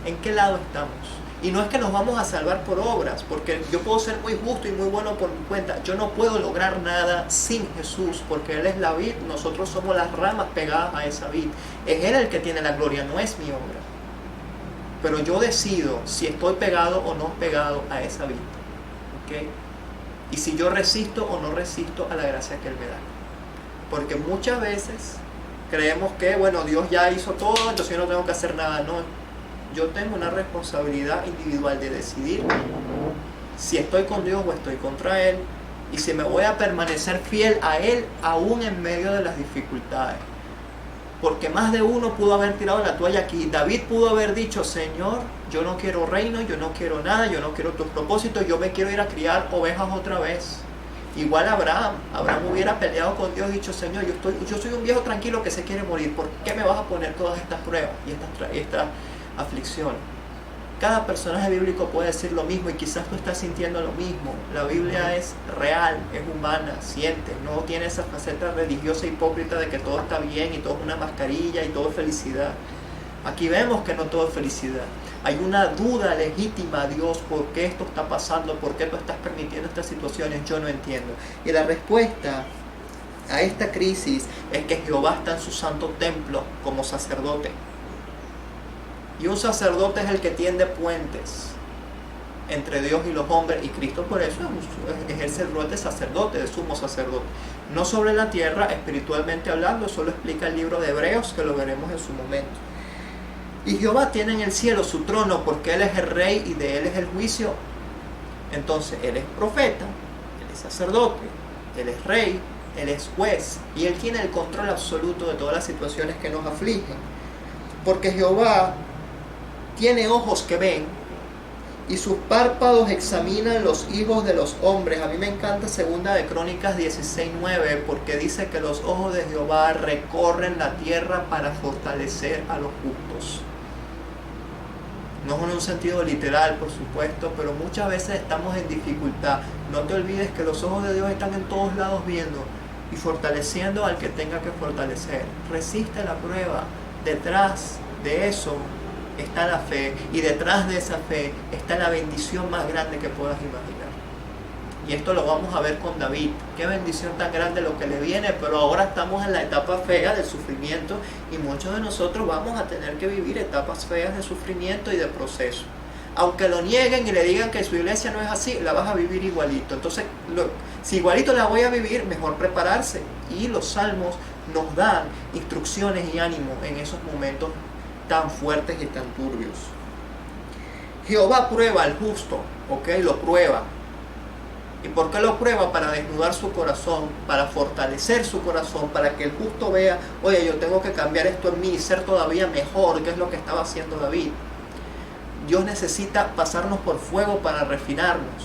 S3: ¿En qué lado estamos? Y no es que nos vamos a salvar por obras, porque yo puedo ser muy justo y muy bueno por mi cuenta. Yo no puedo lograr nada sin Jesús, porque Él es la vid, nosotros somos las ramas pegadas a esa vid. Es Él el que tiene la gloria, no es mi obra. Pero yo decido si estoy pegado o no pegado a esa vid. ¿Okay? Y si yo resisto o no resisto a la gracia que Él me da. Porque muchas veces creemos que, bueno, Dios ya hizo todo, entonces yo no tengo que hacer nada. No, yo tengo una responsabilidad individual de decidir si estoy con Dios o estoy contra Él, y si me voy a permanecer fiel a Él aún en medio de las dificultades. Porque más de uno pudo haber tirado la toalla aquí. David pudo haber dicho: Señor, yo no quiero reino, yo no quiero nada, yo no quiero tus propósitos, yo me quiero ir a criar ovejas otra vez. Igual Abraham hubiera peleado con Dios y dicho: Señor, yo soy un viejo tranquilo que se quiere morir, ¿por qué me vas a poner todas estas pruebas y estas aflicciones? Cada personaje bíblico puede decir lo mismo, y quizás tú estás sintiendo lo mismo. La Biblia es real, es humana, siente, no tiene esa faceta religiosa hipócrita de que todo está bien y todo es una mascarilla y todo es felicidad. Aquí vemos que no todo es felicidad. Hay una duda legítima a Dios: ¿por qué esto está pasando? ¿Por qué tú estás permitiendo estas situaciones? Yo no entiendo. Y la respuesta a esta crisis es que Jehová está en su santo templo como sacerdote. Y un sacerdote es el que tiende puentes entre Dios y los hombres, y Cristo por eso ejerce el rol de sacerdote, de sumo sacerdote. No sobre la tierra, espiritualmente hablando, eso lo explica el libro de Hebreos, que lo veremos en su momento. Y Jehová tiene en el cielo su trono, porque Él es el rey y de Él es el juicio. Entonces Él es profeta, Él es sacerdote, Él es rey, Él es juez, y Él tiene el control absoluto de todas las situaciones que nos afligen. Porque Jehová tiene ojos que ven, y sus párpados examinan los hijos de los hombres. A mí me encanta 2 de Crónicas 16:9, porque dice que los ojos de Jehová recorren la tierra para fortalecer a los justos. No es en un sentido literal, por supuesto, pero muchas veces estamos en dificultad. No te olvides que los ojos de Dios están en todos lados viendo y fortaleciendo al que tenga que fortalecer. Resiste la prueba. Detrás de eso está la fe, y detrás de esa fe está la bendición más grande que puedas imaginar. Y esto lo vamos a ver con David. Qué bendición tan grande lo que le viene, pero ahora estamos en la etapa fea del sufrimiento, y muchos de nosotros vamos a tener que vivir etapas feas de sufrimiento y de proceso. aunque lo nieguen y le digan que su iglesia no es así, la vas a vivir igualito. Entonces, si igualito la voy a vivir, mejor prepararse. Y los salmos nos dan instrucciones y ánimo en esos momentos tan fuertes y tan turbios. Jehová prueba al justo, ¿ok? Lo prueba. ¿Y por qué lo prueba? Para desnudar su corazón, para fortalecer su corazón, para que el justo vea, oye, yo tengo que cambiar esto en mí y ser todavía mejor, que es lo que estaba haciendo David. Dios necesita pasarnos por fuego para refinarnos,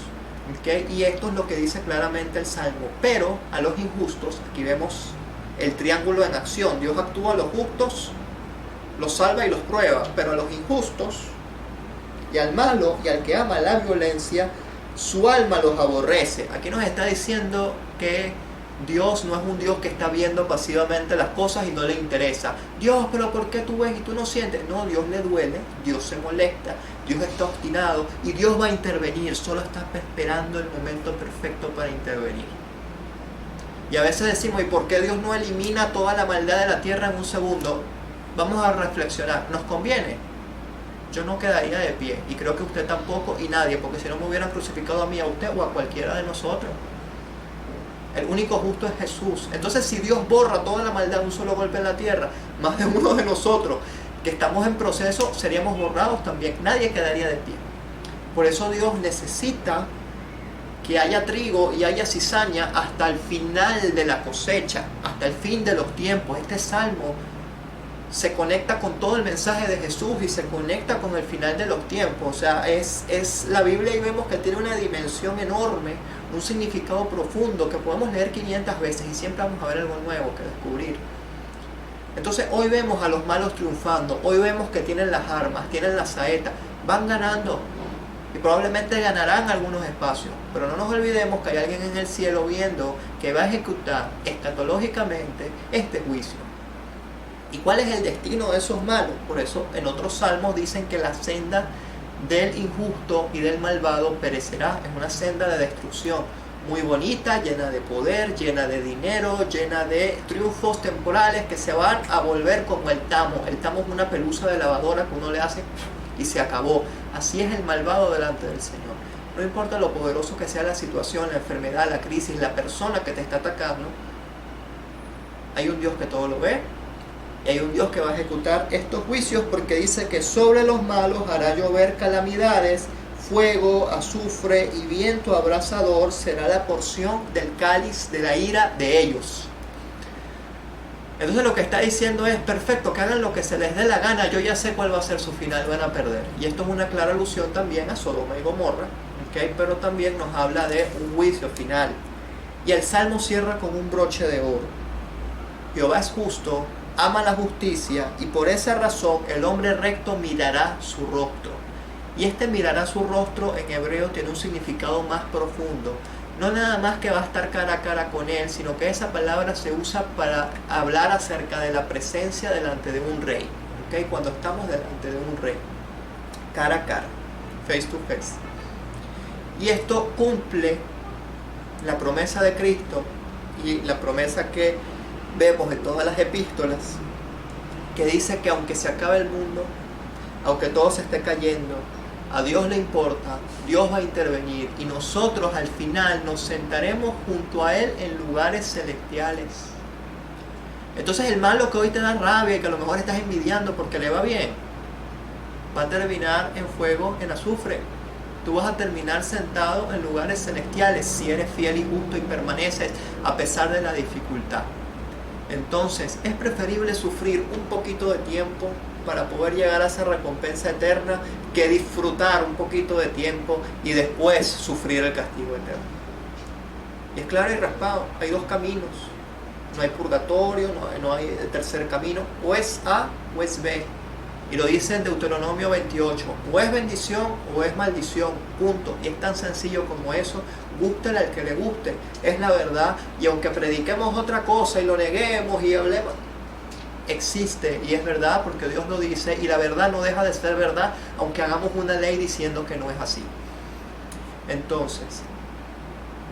S3: ¿okay? Y esto es lo que dice claramente el Salmo. Pero a los injustos, aquí vemos el triángulo en acción. Dios actúa a los justos, los salva y los prueba, pero a los injustos y al malo y al que ama la violencia, su alma los aborrece. Aquí nos está diciendo que Dios no es un Dios que está viendo pasivamente las cosas y no le interesa. Dios, pero ¿por qué tú ves y tú no sientes? No, Dios le duele, Dios se molesta, Dios está obstinado y Dios va a intervenir. Solo está esperando el momento perfecto para intervenir. Y a veces decimos, ¿y por qué Dios no elimina toda la maldad de la tierra en un segundo? Vamos a reflexionar. ¿Nos conviene? Yo no quedaría de pie, y creo que usted tampoco, y nadie, porque si no me hubieran crucificado a mí, a usted o a cualquiera de nosotros. El único justo es Jesús. Entonces, si Dios borra toda la maldad de un solo golpe en la tierra, más de uno de nosotros que estamos en proceso seríamos borrados también. Nadie quedaría de pie. Por eso Dios necesita que haya trigo y haya cizaña hasta el final de la cosecha, hasta el fin de los tiempos. Este salmo se conecta con todo el mensaje de Jesús y se conecta con el final de los tiempos. O sea, es la Biblia, y vemos que tiene una dimensión enorme, un significado profundo que podemos leer 500 veces y siempre vamos a ver algo nuevo que descubrir. Entonces hoy vemos a los malos triunfando, hoy vemos que tienen las armas, tienen la saeta, van ganando y probablemente ganarán algunos espacios, pero no nos olvidemos que hay alguien en el cielo viendo que va a ejecutar escatológicamente este juicio. ¿Y cuál es el destino de esos malos? Por eso en otros salmos dicen que la senda del injusto y del malvado perecerá. Es una senda de destrucción muy bonita, llena de poder, llena de dinero, llena de triunfos temporales que se van a volver como el tamo. El tamo es una pelusa de lavadora que uno le hace y se acabó. Así es el malvado delante del Señor. No importa lo poderoso que sea la situación, la enfermedad, la crisis, la persona que te está atacando, hay un Dios que todo lo ve. Y hay un Dios que va a ejecutar estos juicios, porque dice que sobre los malos hará llover calamidades, fuego, azufre y viento abrasador será la porción del cáliz de la ira de ellos. Entonces lo que está diciendo es, perfecto, que hagan lo que se les dé la gana, yo ya sé cuál va a ser su final, van a perder. Y esto es una clara alusión también a Sodoma y Gomorra, ¿okay? Pero también nos habla de un juicio final. Y el Salmo cierra con un broche de oro. Jehová es justo, ama la justicia, y por esa razón el hombre recto mirará su rostro. Y este mirará su rostro en hebreo tiene un significado más profundo. No nada más que va a estar cara a cara con él, sino que esa palabra se usa para hablar acerca de la presencia delante de un rey. ¿Okay? Cuando estamos delante de un rey, cara a cara, face to face. Y esto cumple la promesa de Cristo y la promesa que vemos en todas las epístolas, que dice que aunque se acabe el mundo, aunque todo se esté cayendo, a Dios le importa, Dios va a intervenir y nosotros al final nos sentaremos junto a Él en lugares celestiales. Entonces el malo que hoy te da rabia y que a lo mejor estás envidiando porque le va bien, va a terminar en fuego, en azufre. Tú vas a terminar sentado en lugares celestiales si eres fiel y justo y permaneces a pesar de la dificultad. Entonces es preferible sufrir un poquito de tiempo para poder llegar a esa recompensa eterna que disfrutar un poquito de tiempo y después sufrir el castigo eterno. Y es claro y raspado, hay dos caminos, no hay purgatorio, no hay tercer camino, o es A o es B. Y lo dice en Deuteronomio 28, o es bendición o es maldición, punto. Y es tan sencillo como eso, gústele al que le guste, es la verdad. Y aunque prediquemos otra cosa y lo neguemos y hablemos, existe y es verdad porque Dios lo dice, y la verdad no deja de ser verdad aunque hagamos una ley diciendo que no es así. Entonces,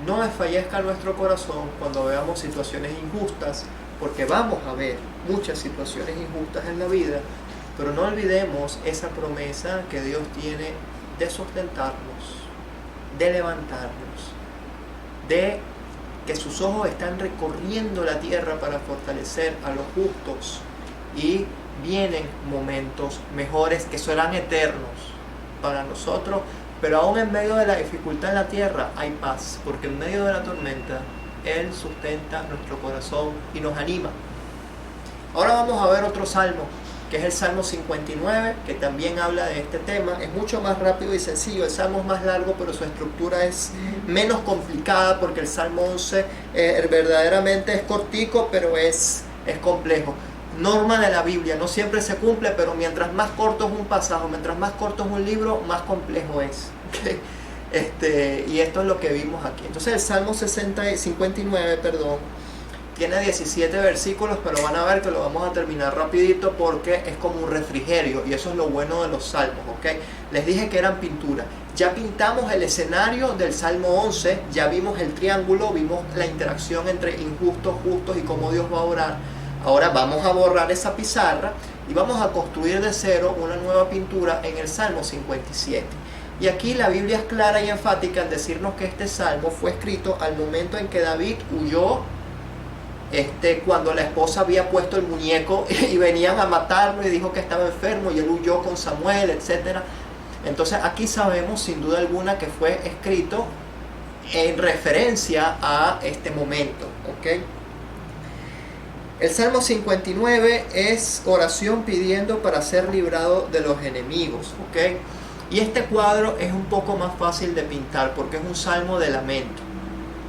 S3: no desfallezca nuestro corazón cuando veamos situaciones injustas, porque vamos a ver muchas situaciones injustas en la vida. Pero no olvidemos esa promesa que Dios tiene de sustentarnos, de levantarnos, de que sus ojos están recorriendo la tierra para fortalecer a los justos, y vienen momentos mejores que serán eternos para nosotros, pero aún en medio de la dificultad en la tierra hay paz, porque en medio de la tormenta Él sustenta nuestro corazón y nos anima. Ahora vamos a ver otro salmo, que es el Salmo 59, que también habla de este tema. Es mucho más rápido y sencillo. El Salmo es más largo, pero su estructura es menos complicada, porque el Salmo 11 verdaderamente es cortico, pero es complejo. Norma de la Biblia, no siempre se cumple, pero mientras más corto es un pasaje, mientras más corto es un libro, más complejo es. Y esto es lo que vimos aquí. Entonces el Salmo 59, tiene 17 versículos, pero van a ver que lo vamos a terminar rapidito porque es como un refrigerio, y eso es lo bueno de los salmos, ¿ok? Les dije que eran pintura. Ya pintamos el escenario del Salmo 11, ya vimos el triángulo, vimos la interacción entre injustos, justos y cómo Dios va a orar. Ahora vamos a borrar esa pizarra y vamos a construir de cero una nueva pintura en el Salmo 57. Y aquí la Biblia es clara y enfática en decirnos que este salmo fue escrito al momento en que David huyó, cuando la esposa había puesto el muñeco y venían a matarlo, y dijo que estaba enfermo y él huyó con Samuel, etc. Entonces aquí sabemos sin duda alguna que fue escrito en referencia a este momento, ¿ok? El Salmo 59 es oración pidiendo para ser librado de los enemigos, ¿ok? Y este cuadro es un poco más fácil de pintar porque es un salmo de lamento.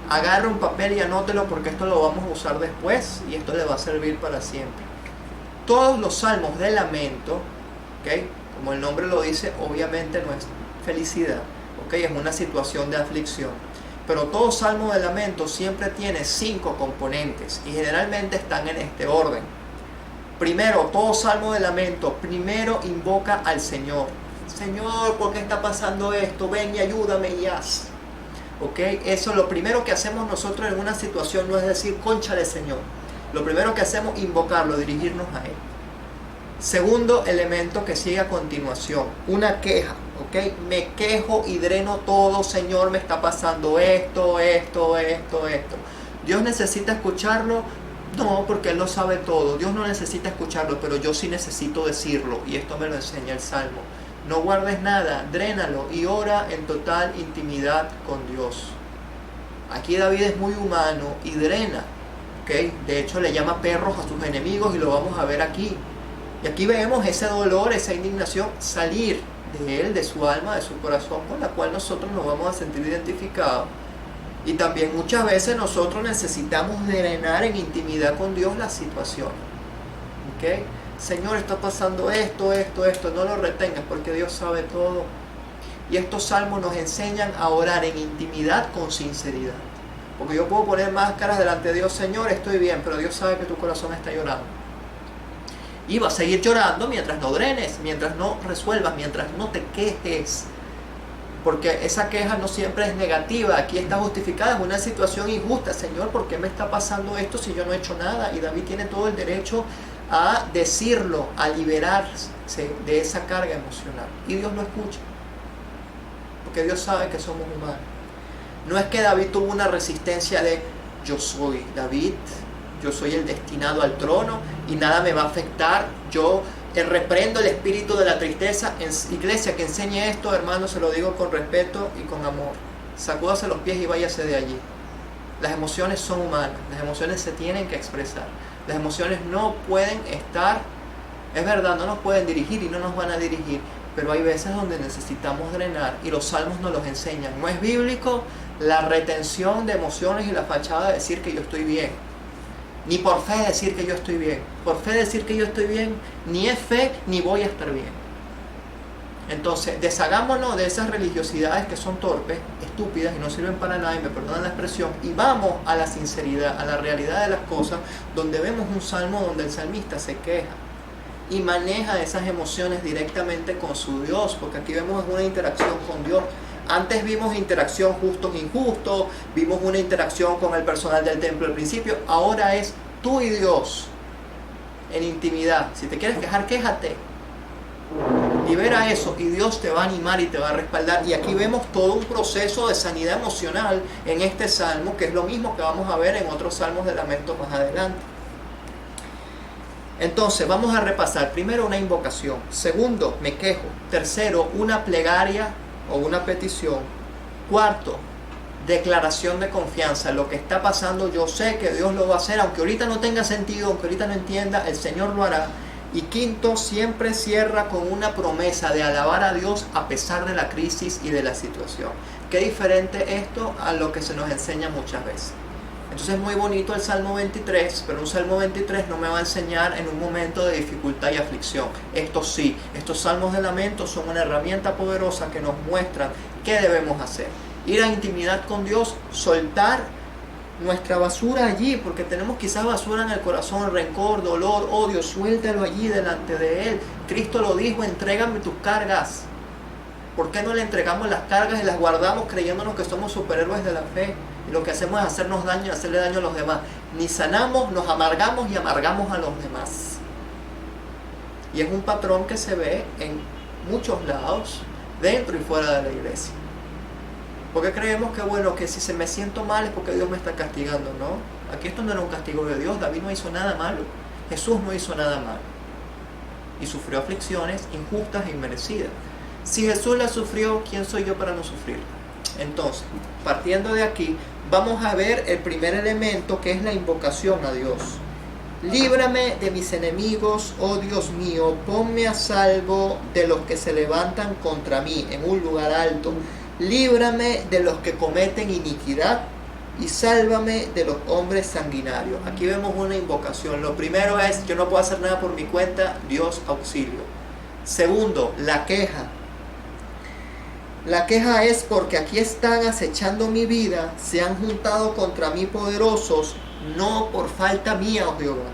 S3: Agarra un papel y anótelo, porque esto lo vamos a usar después y esto le va a servir para siempre. Todos los salmos de lamento, ¿okay? Como el nombre lo dice, obviamente no es felicidad, ¿okay? Es una situación de aflicción. Pero todo salmo de lamento siempre tiene 5 componentes y generalmente están en este orden. Primero, todo salmo de lamento, primero invoca al Señor. Señor, ¿por qué está pasando esto? Ven y ayúdame y haz. ¿Ok? Eso, lo primero que hacemos nosotros en una situación no es decir, cónchale Señor. Lo primero que hacemos es invocarlo, dirigirnos a Él. Segundo elemento que sigue a continuación, una queja. ¿Ok? Me quejo y dreno todo, Señor, me está pasando esto. ¿Dios necesita escucharlo? No, porque Él lo sabe todo. Dios no necesita escucharlo, pero yo sí necesito decirlo, y esto me lo enseña el Salmo. No guardes nada, drénalo y ora en total intimidad con Dios. Aquí David es muy humano y drena, ¿okay? De hecho le llama perros a sus enemigos, y lo vamos a ver aquí. Y aquí vemos ese dolor, esa indignación salir de él, de su alma, de su corazón, con la cual nosotros nos vamos a sentir identificados. Y también muchas veces nosotros necesitamos drenar en intimidad con Dios la situación, ¿ok? Señor, está pasando esto, no lo retengas porque Dios sabe todo. Y estos salmos nos enseñan a orar en intimidad con sinceridad. Porque yo puedo poner máscaras delante de Dios, Señor, estoy bien, pero Dios sabe que tu corazón está llorando. Y va a seguir llorando mientras no drenes, mientras no resuelvas, mientras no te quejes. Porque esa queja no siempre es negativa, aquí está justificada, es una situación injusta. Señor, ¿por qué me está pasando esto si yo no he hecho nada? Y David tiene todo el derecho a decirlo, a liberarse de esa carga emocional. Y Dios lo escucha, porque Dios sabe que somos humanos. No es que David tuvo una resistencia de yo soy David, yo soy el destinado al trono y nada me va a afectar. Yo reprendo el espíritu de la tristeza. En iglesia que enseñe esto, hermano, se lo digo con respeto y con amor. Sacúdase los pies y váyase de allí. Las emociones son humanas, las emociones se tienen que expresar. Las emociones no pueden estar, es verdad, no nos pueden dirigir y no nos van a dirigir, pero hay veces donde necesitamos drenar, y los salmos nos los enseñan. No es bíblico la retención de emociones y la fachada de decir que yo estoy bien, ni por fe decir que yo estoy bien. Por fe decir que yo estoy bien ni es fe ni voy a estar bien. Entonces deshagámonos de esas religiosidades que son torpes, estúpidas y no sirven para nada, y me perdonan la expresión, y vamos a la sinceridad, a la realidad de las cosas, donde vemos un salmo donde el salmista se queja y maneja esas emociones directamente con su Dios, porque aquí vemos una interacción con Dios. Antes vimos interacción justos-injustos, vimos una interacción con el personal del templo al principio, ahora es tú y Dios en intimidad. Si te quieres quejar, quéjate. Libera eso y Dios te va a animar y te va a respaldar. Y aquí vemos todo un proceso de sanidad emocional en este salmo, que es lo mismo que vamos a ver en otros salmos de lamento más adelante. Entonces vamos a repasar. Primero, una invocación. Segundo, me quejo. Tercero, una plegaria o una petición. Cuarto, declaración de confianza. Lo que está pasando, yo sé que Dios lo va a hacer, aunque ahorita no tenga sentido, aunque ahorita no entienda, el Señor lo hará. Y quinto, siempre cierra con una promesa de alabar a Dios a pesar de la crisis y de la situación. Qué diferente esto a lo que se nos enseña muchas veces. Entonces es muy bonito el Salmo 23, pero un Salmo 23 no me va a enseñar en un momento de dificultad y aflicción. Esto sí, estos salmos de lamento son una herramienta poderosa que nos muestran qué debemos hacer. Ir a intimidad con Dios, soltar nuestra basura allí, porque tenemos quizás basura en el corazón, rencor, dolor, odio, suéltalo allí delante de Él. Cristo lo dijo, entrégame tus cargas. ¿Por qué no le entregamos las cargas y las guardamos creyéndonos que somos superhéroes de la fe? Y lo que hacemos es hacernos daño y hacerle daño a los demás. Ni sanamos, nos amargamos y amargamos a los demás. Y es un patrón que se ve en muchos lados, dentro y fuera de la iglesia. Porque creemos que bueno, que si se me siento mal es porque Dios me está castigando, ¿no? Aquí esto no era un castigo de Dios, David no hizo nada malo, Jesús no hizo nada malo. Y sufrió aflicciones injustas e inmerecidas. Si Jesús la sufrió, ¿quién soy yo para no sufrirla? Entonces, partiendo de aquí, vamos a ver el primer elemento, que es la invocación a Dios. Líbrame de mis enemigos, oh Dios mío, ponme a salvo de los que se levantan contra mí en un lugar alto. Líbrame de los que cometen iniquidad y sálvame de los hombres sanguinarios. Aquí vemos una invocación. Lo primero es, yo no puedo hacer nada por mi cuenta, Dios auxilio. Segundo, la queja. La queja es porque aquí están acechando mi vida, se han juntado contra mí poderosos, no por falta mía, oh Jehová,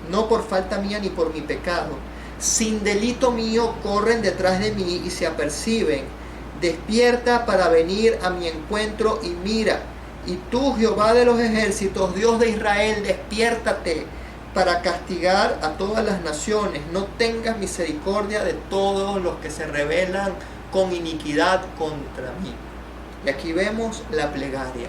S3: no por falta mía ni por mi pecado. Sin delito mío corren detrás de mí y se aperciben. Despierta para venir a mi encuentro y mira. Y tú, Jehová de los ejércitos, Dios de Israel, despiértate para castigar a todas las naciones. No tengas misericordia de todos los que se rebelan con iniquidad contra mí. Y aquí vemos la plegaria.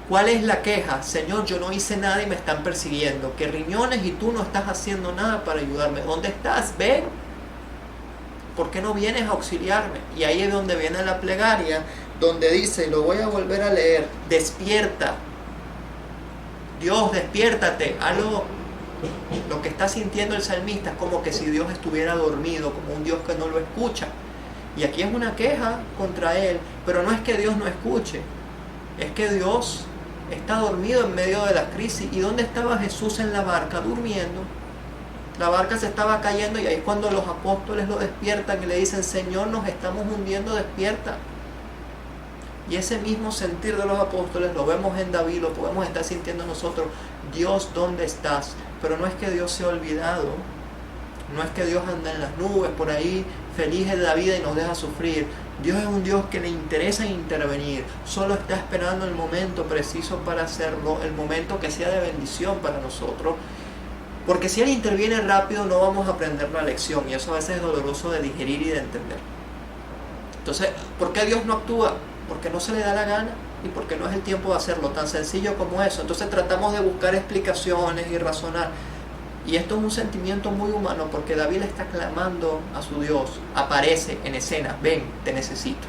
S3: ¿Cuál es la queja? Señor, yo no hice nada y me están persiguiendo. Que riñones y tú no estás haciendo nada para ayudarme. ¿Dónde estás? Ven. ¿Por qué no vienes a auxiliarme? Y ahí es donde viene la plegaria, donde dice, lo voy a volver a leer, despierta. Dios, despiértate. Algo, lo que está sintiendo el salmista es como que si Dios estuviera dormido, como un Dios que no lo escucha. Y aquí es una queja contra Él, pero no es que Dios no escuche, es que Dios está dormido en medio de la crisis. ¿Y dónde estaba Jesús en la barca? Durmiendo. La barca se estaba cayendo y ahí es cuando los apóstoles lo despiertan y le dicen, Señor, nos estamos hundiendo, despierta. Y ese mismo sentir de los apóstoles lo vemos en David, lo podemos estar sintiendo nosotros. Dios, ¿dónde estás? Pero no es que Dios se ha olvidado, no es que Dios anda en las nubes por ahí, feliz de la vida y nos deja sufrir. Dios es un Dios que le interesa intervenir, solo está esperando el momento preciso para hacerlo, el momento que sea de bendición para nosotros. Porque si Él interviene rápido no vamos a aprender la lección y eso a veces es doloroso de digerir y de entender. Entonces, ¿por qué Dios no actúa? Porque no se le da la gana y porque no es el tiempo de hacerlo, tan sencillo como eso. Entonces tratamos de buscar explicaciones y razonar. Y esto es un sentimiento muy humano porque David le está clamando a su Dios, aparece en escena, ven, te necesito.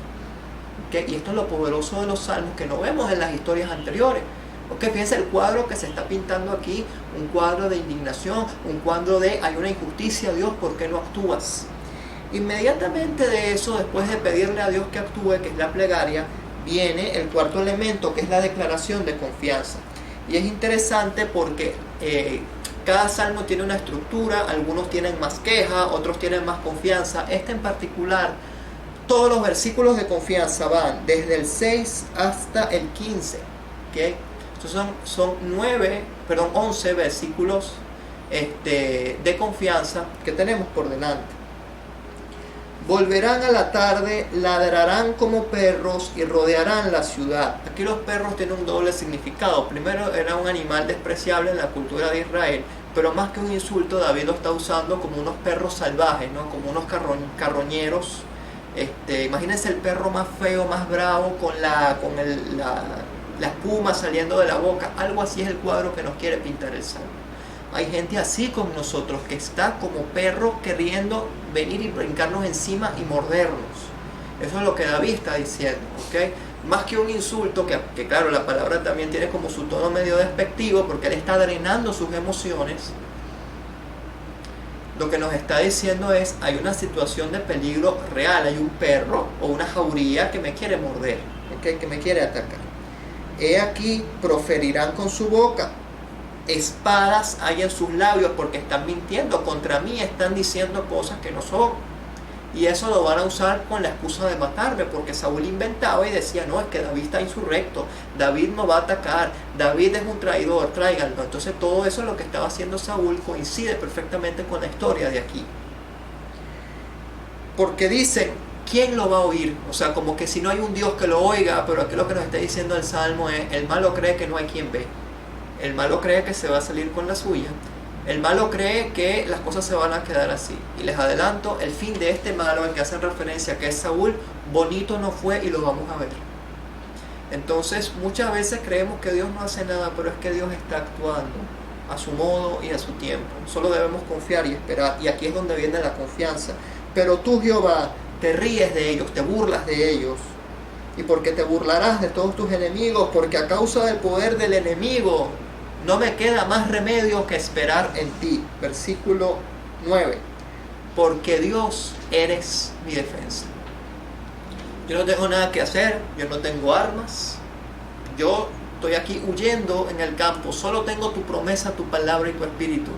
S3: ¿Okay? Y esto es lo poderoso de los salmos que no vemos en las historias anteriores. Okay, fíjense el cuadro que se está pintando aquí, un cuadro de indignación, un cuadro de hay una injusticia, Dios, ¿por qué no actúas? Inmediatamente de eso, después de pedirle a Dios que actúe, que es la plegaria, viene el cuarto elemento, que es la declaración de confianza. Y es interesante porque cada salmo tiene una estructura, algunos tienen más queja, otros tienen más confianza. Este en particular, todos los versículos de confianza van desde el 6 hasta el 15. ¿Okay? Entonces son 11 versículos de confianza que tenemos por delante. Volverán a la tarde, ladrarán como perros y rodearán la ciudad. Aquí los perros tienen un doble significado. Primero, era un animal despreciable en la cultura de Israel, pero más que un insulto, David lo está usando como unos perros salvajes, ¿no? Como unos carroñeros. Imagínense el perro más feo, más bravo, con la espuma saliendo de la boca. Algo así es el cuadro que nos quiere pintar el Salmo. Hay gente así con nosotros, que está como perro queriendo venir y brincarnos encima y mordernos. Eso es lo que David está diciendo, ¿ok? Más que un insulto, que claro, la palabra también tiene como su tono medio despectivo, porque él está drenando sus emociones. Lo que nos está diciendo es, hay una situación de peligro real, hay un perro o una jauría que me quiere morder, ¿ok? Que me quiere atacar. He aquí, proferirán con su boca, espadas hay en sus labios, porque están mintiendo contra mí, están diciendo cosas que no son. Y eso lo van a usar con la excusa de matarme, porque Saúl inventaba y decía, no, es que David está insurrecto, David no va a atacar, David es un traidor, tráiganlo. Entonces todo eso, lo que estaba haciendo Saúl, coincide perfectamente con la historia de aquí. Porque dicen, ¿quién lo va a oír? O sea, como que si no hay un Dios que lo oiga, pero aquí lo que nos está diciendo el Salmo es, el malo cree que no hay quien ve. El malo cree que se va a salir con la suya. El malo cree que las cosas se van a quedar así. Y les adelanto, el fin de este malo al que hacen referencia, que es Saúl, bonito no fue, y lo vamos a ver. Entonces, muchas veces creemos que Dios no hace nada, pero es que Dios está actuando a su modo y a su tiempo. Solo debemos confiar y esperar. Y aquí es donde viene la confianza. Pero tú, Jehová, te ríes de ellos, te burlas de ellos. Y porque te burlarás de todos tus enemigos, porque a causa del poder del enemigo, no me queda más remedio que esperar en ti. Versículo 9. Porque Dios eres mi defensa. Yo no tengo nada que hacer, yo no tengo armas. Yo estoy aquí huyendo en el campo. Solo tengo tu promesa, tu palabra y tu espíritu.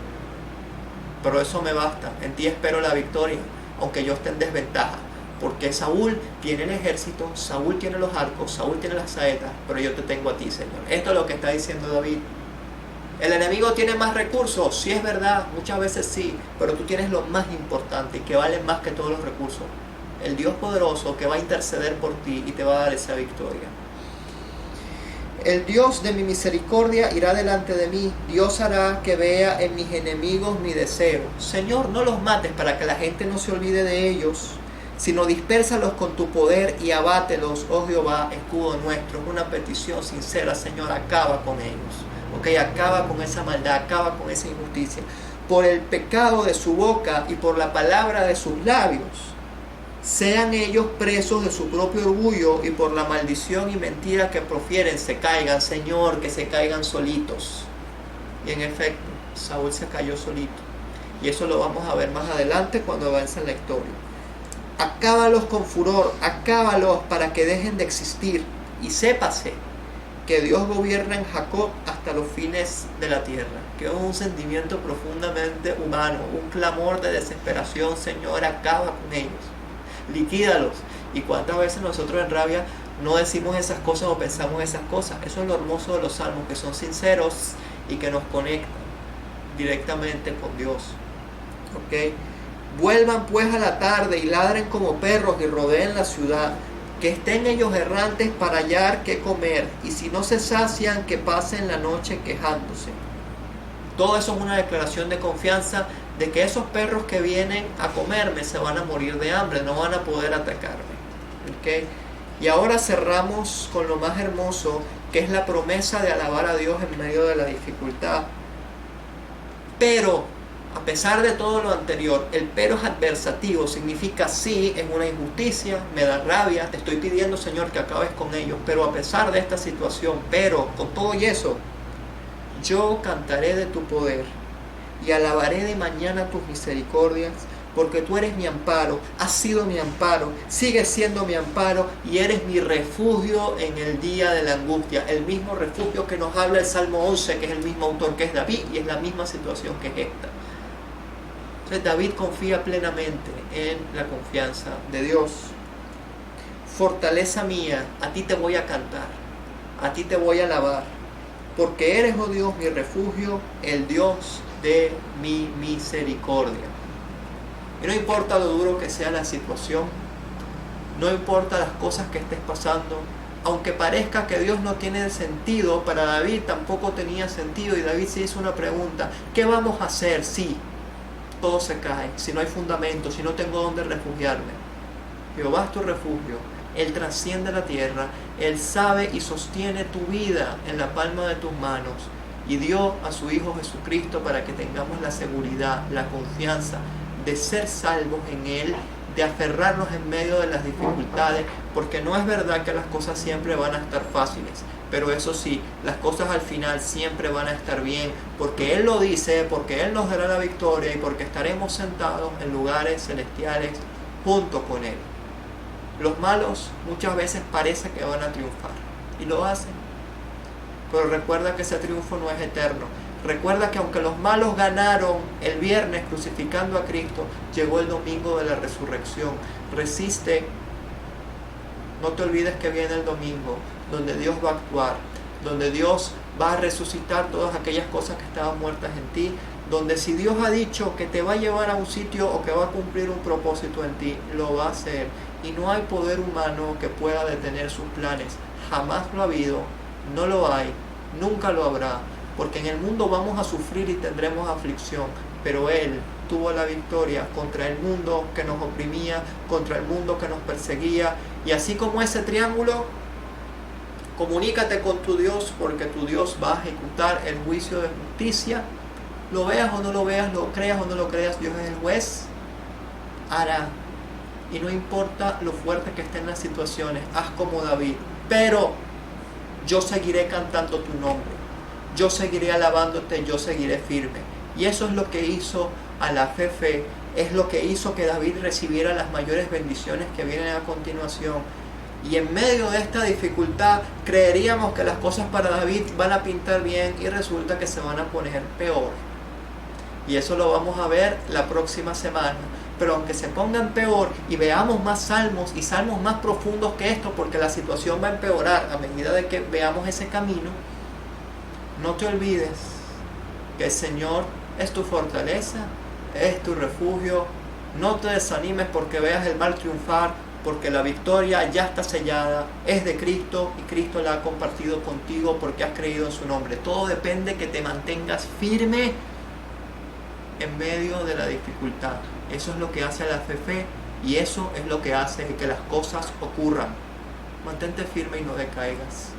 S3: Pero eso me basta. En ti espero la victoria, aunque yo esté en desventaja. Porque Saúl tiene el ejército, Saúl tiene los arcos, Saúl tiene las saetas, pero yo te tengo a ti, Señor. Esto es lo que está diciendo David. El enemigo tiene más recursos, sí es verdad, muchas veces sí, pero tú tienes lo más importante y que vale más que todos los recursos. El Dios poderoso que va a interceder por ti y te va a dar esa victoria. El Dios de mi misericordia irá delante de mí. Dios hará que vea en mis enemigos mi deseo. Señor, no los mates para que la gente no se olvide de ellos, sino dispérsalos con tu poder y abátelos, oh Jehová, escudo nuestro. Es una petición sincera, Señor, acaba con ellos. Acaba con esa maldad, acaba con esa injusticia. Por el pecado de su boca y por la palabra de sus labios, sean ellos presos de su propio orgullo, y por la maldición y mentira que profieren se caigan, Señor, que se caigan solitos. Y en efecto, Saúl se cayó solito. Y eso lo vamos a ver más adelante cuando avance en la historia. Acábalos con furor, acábalos para que dejen de existir. Y sépase que Dios gobierna en Jacob hasta los fines de la tierra. Que es un sentimiento profundamente humano, un clamor de desesperación. Señor, acaba con ellos, liquídalos. Y cuántas veces nosotros en rabia no decimos esas cosas o pensamos esas cosas. Eso es lo hermoso de los salmos, que son sinceros y que nos conectan directamente con Dios. Vuelvan pues a la tarde y ladren como perros y rodeen la ciudad. Que estén ellos errantes para hallar qué comer, y si no se sacian, que pasen la noche quejándose. Todo eso es una declaración de confianza de que esos perros que vienen a comerme se van a morir de hambre, no van a poder atacarme. Y ahora cerramos con lo más hermoso, que es la promesa de alabar a Dios en medio de la dificultad. Pero a pesar de todo lo anterior, el pero es adversativo, significa sí, es una injusticia, me da rabia, te estoy pidiendo, Señor, que acabes con ellos, pero a pesar de esta situación, pero con todo y eso, yo cantaré de tu poder y alabaré de mañana tus misericordias, porque tú eres mi amparo, has sido mi amparo, sigues siendo mi amparo y eres mi refugio en el día de la angustia. El mismo refugio que nos habla el Salmo 11, que es el mismo autor que es David, y es la misma situación que es esta. Entonces David confía plenamente en la confianza de Dios. Fortaleza mía, a ti te voy a cantar, a ti te voy a alabar, porque eres, oh Dios, mi refugio, el Dios de mi misericordia. Y no importa lo duro que sea la situación, no importa las cosas que estés pasando, aunque parezca que Dios no tiene sentido, para David tampoco tenía sentido, y David se hizo una pregunta: ¿qué vamos a hacer si todo se cae, si no hay fundamento, si no tengo dónde refugiarme? Jehová es tu refugio, Él trasciende la tierra, Él sabe y sostiene tu vida en la palma de tus manos, y dio a su Hijo Jesucristo para que tengamos la seguridad, la confianza de ser salvos en Él, de aferrarnos en medio de las dificultades, porque no es verdad que las cosas siempre van a estar fáciles, pero eso sí, las cosas al final siempre van a estar bien, porque Él lo dice, porque Él nos dará la victoria y porque estaremos sentados en lugares celestiales junto con Él. Los malos muchas veces parece que van a triunfar, y lo hacen, pero recuerda que ese triunfo no es eterno. Recuerda que aunque los malos ganaron el viernes crucificando a Cristo, llegó el domingo de la resurrección. Resiste, no te olvides que viene el domingo, donde Dios va a actuar, donde Dios va a resucitar todas aquellas cosas que estaban muertas en ti, donde si Dios ha dicho que te va a llevar a un sitio o que va a cumplir un propósito en ti, lo va a hacer. Y no hay poder humano que pueda detener sus planes. Jamás lo ha habido, no lo hay, nunca lo habrá. Porque en el mundo vamos a sufrir y tendremos aflicción, pero Él tuvo la victoria contra el mundo que nos oprimía, contra el mundo que nos perseguía. Y así como ese triángulo, comunícate con tu Dios, porque tu Dios va a ejecutar el juicio de justicia. Lo veas o no lo veas, lo creas o no lo creas, Dios es el juez, hará. Y no importa lo fuerte que estén las situaciones, haz como David. Pero yo seguiré cantando tu nombre. Yo seguiré alabándote, yo seguiré firme. Y eso es lo que hizo a la fe, es lo que hizo que David recibiera las mayores bendiciones que vienen a continuación. Y en medio de esta dificultad creeríamos que las cosas para David van a pintar bien y resulta que se van a poner peor. Y eso lo vamos a ver la próxima semana. Pero aunque se pongan peor y veamos más salmos y salmos más profundos que esto, porque la situación va a empeorar a medida de que veamos ese camino, no te olvides que el Señor es tu fortaleza, es tu refugio. No te desanimes porque veas el mal triunfar, porque la victoria ya está sellada, es de Cristo y Cristo la ha compartido contigo porque has creído en su nombre. Todo depende que te mantengas firme en medio de la dificultad. Eso es lo que hace la fe y eso es lo que hace que las cosas ocurran. Mantente firme y no decaigas.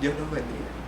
S3: Dios nos bendiga.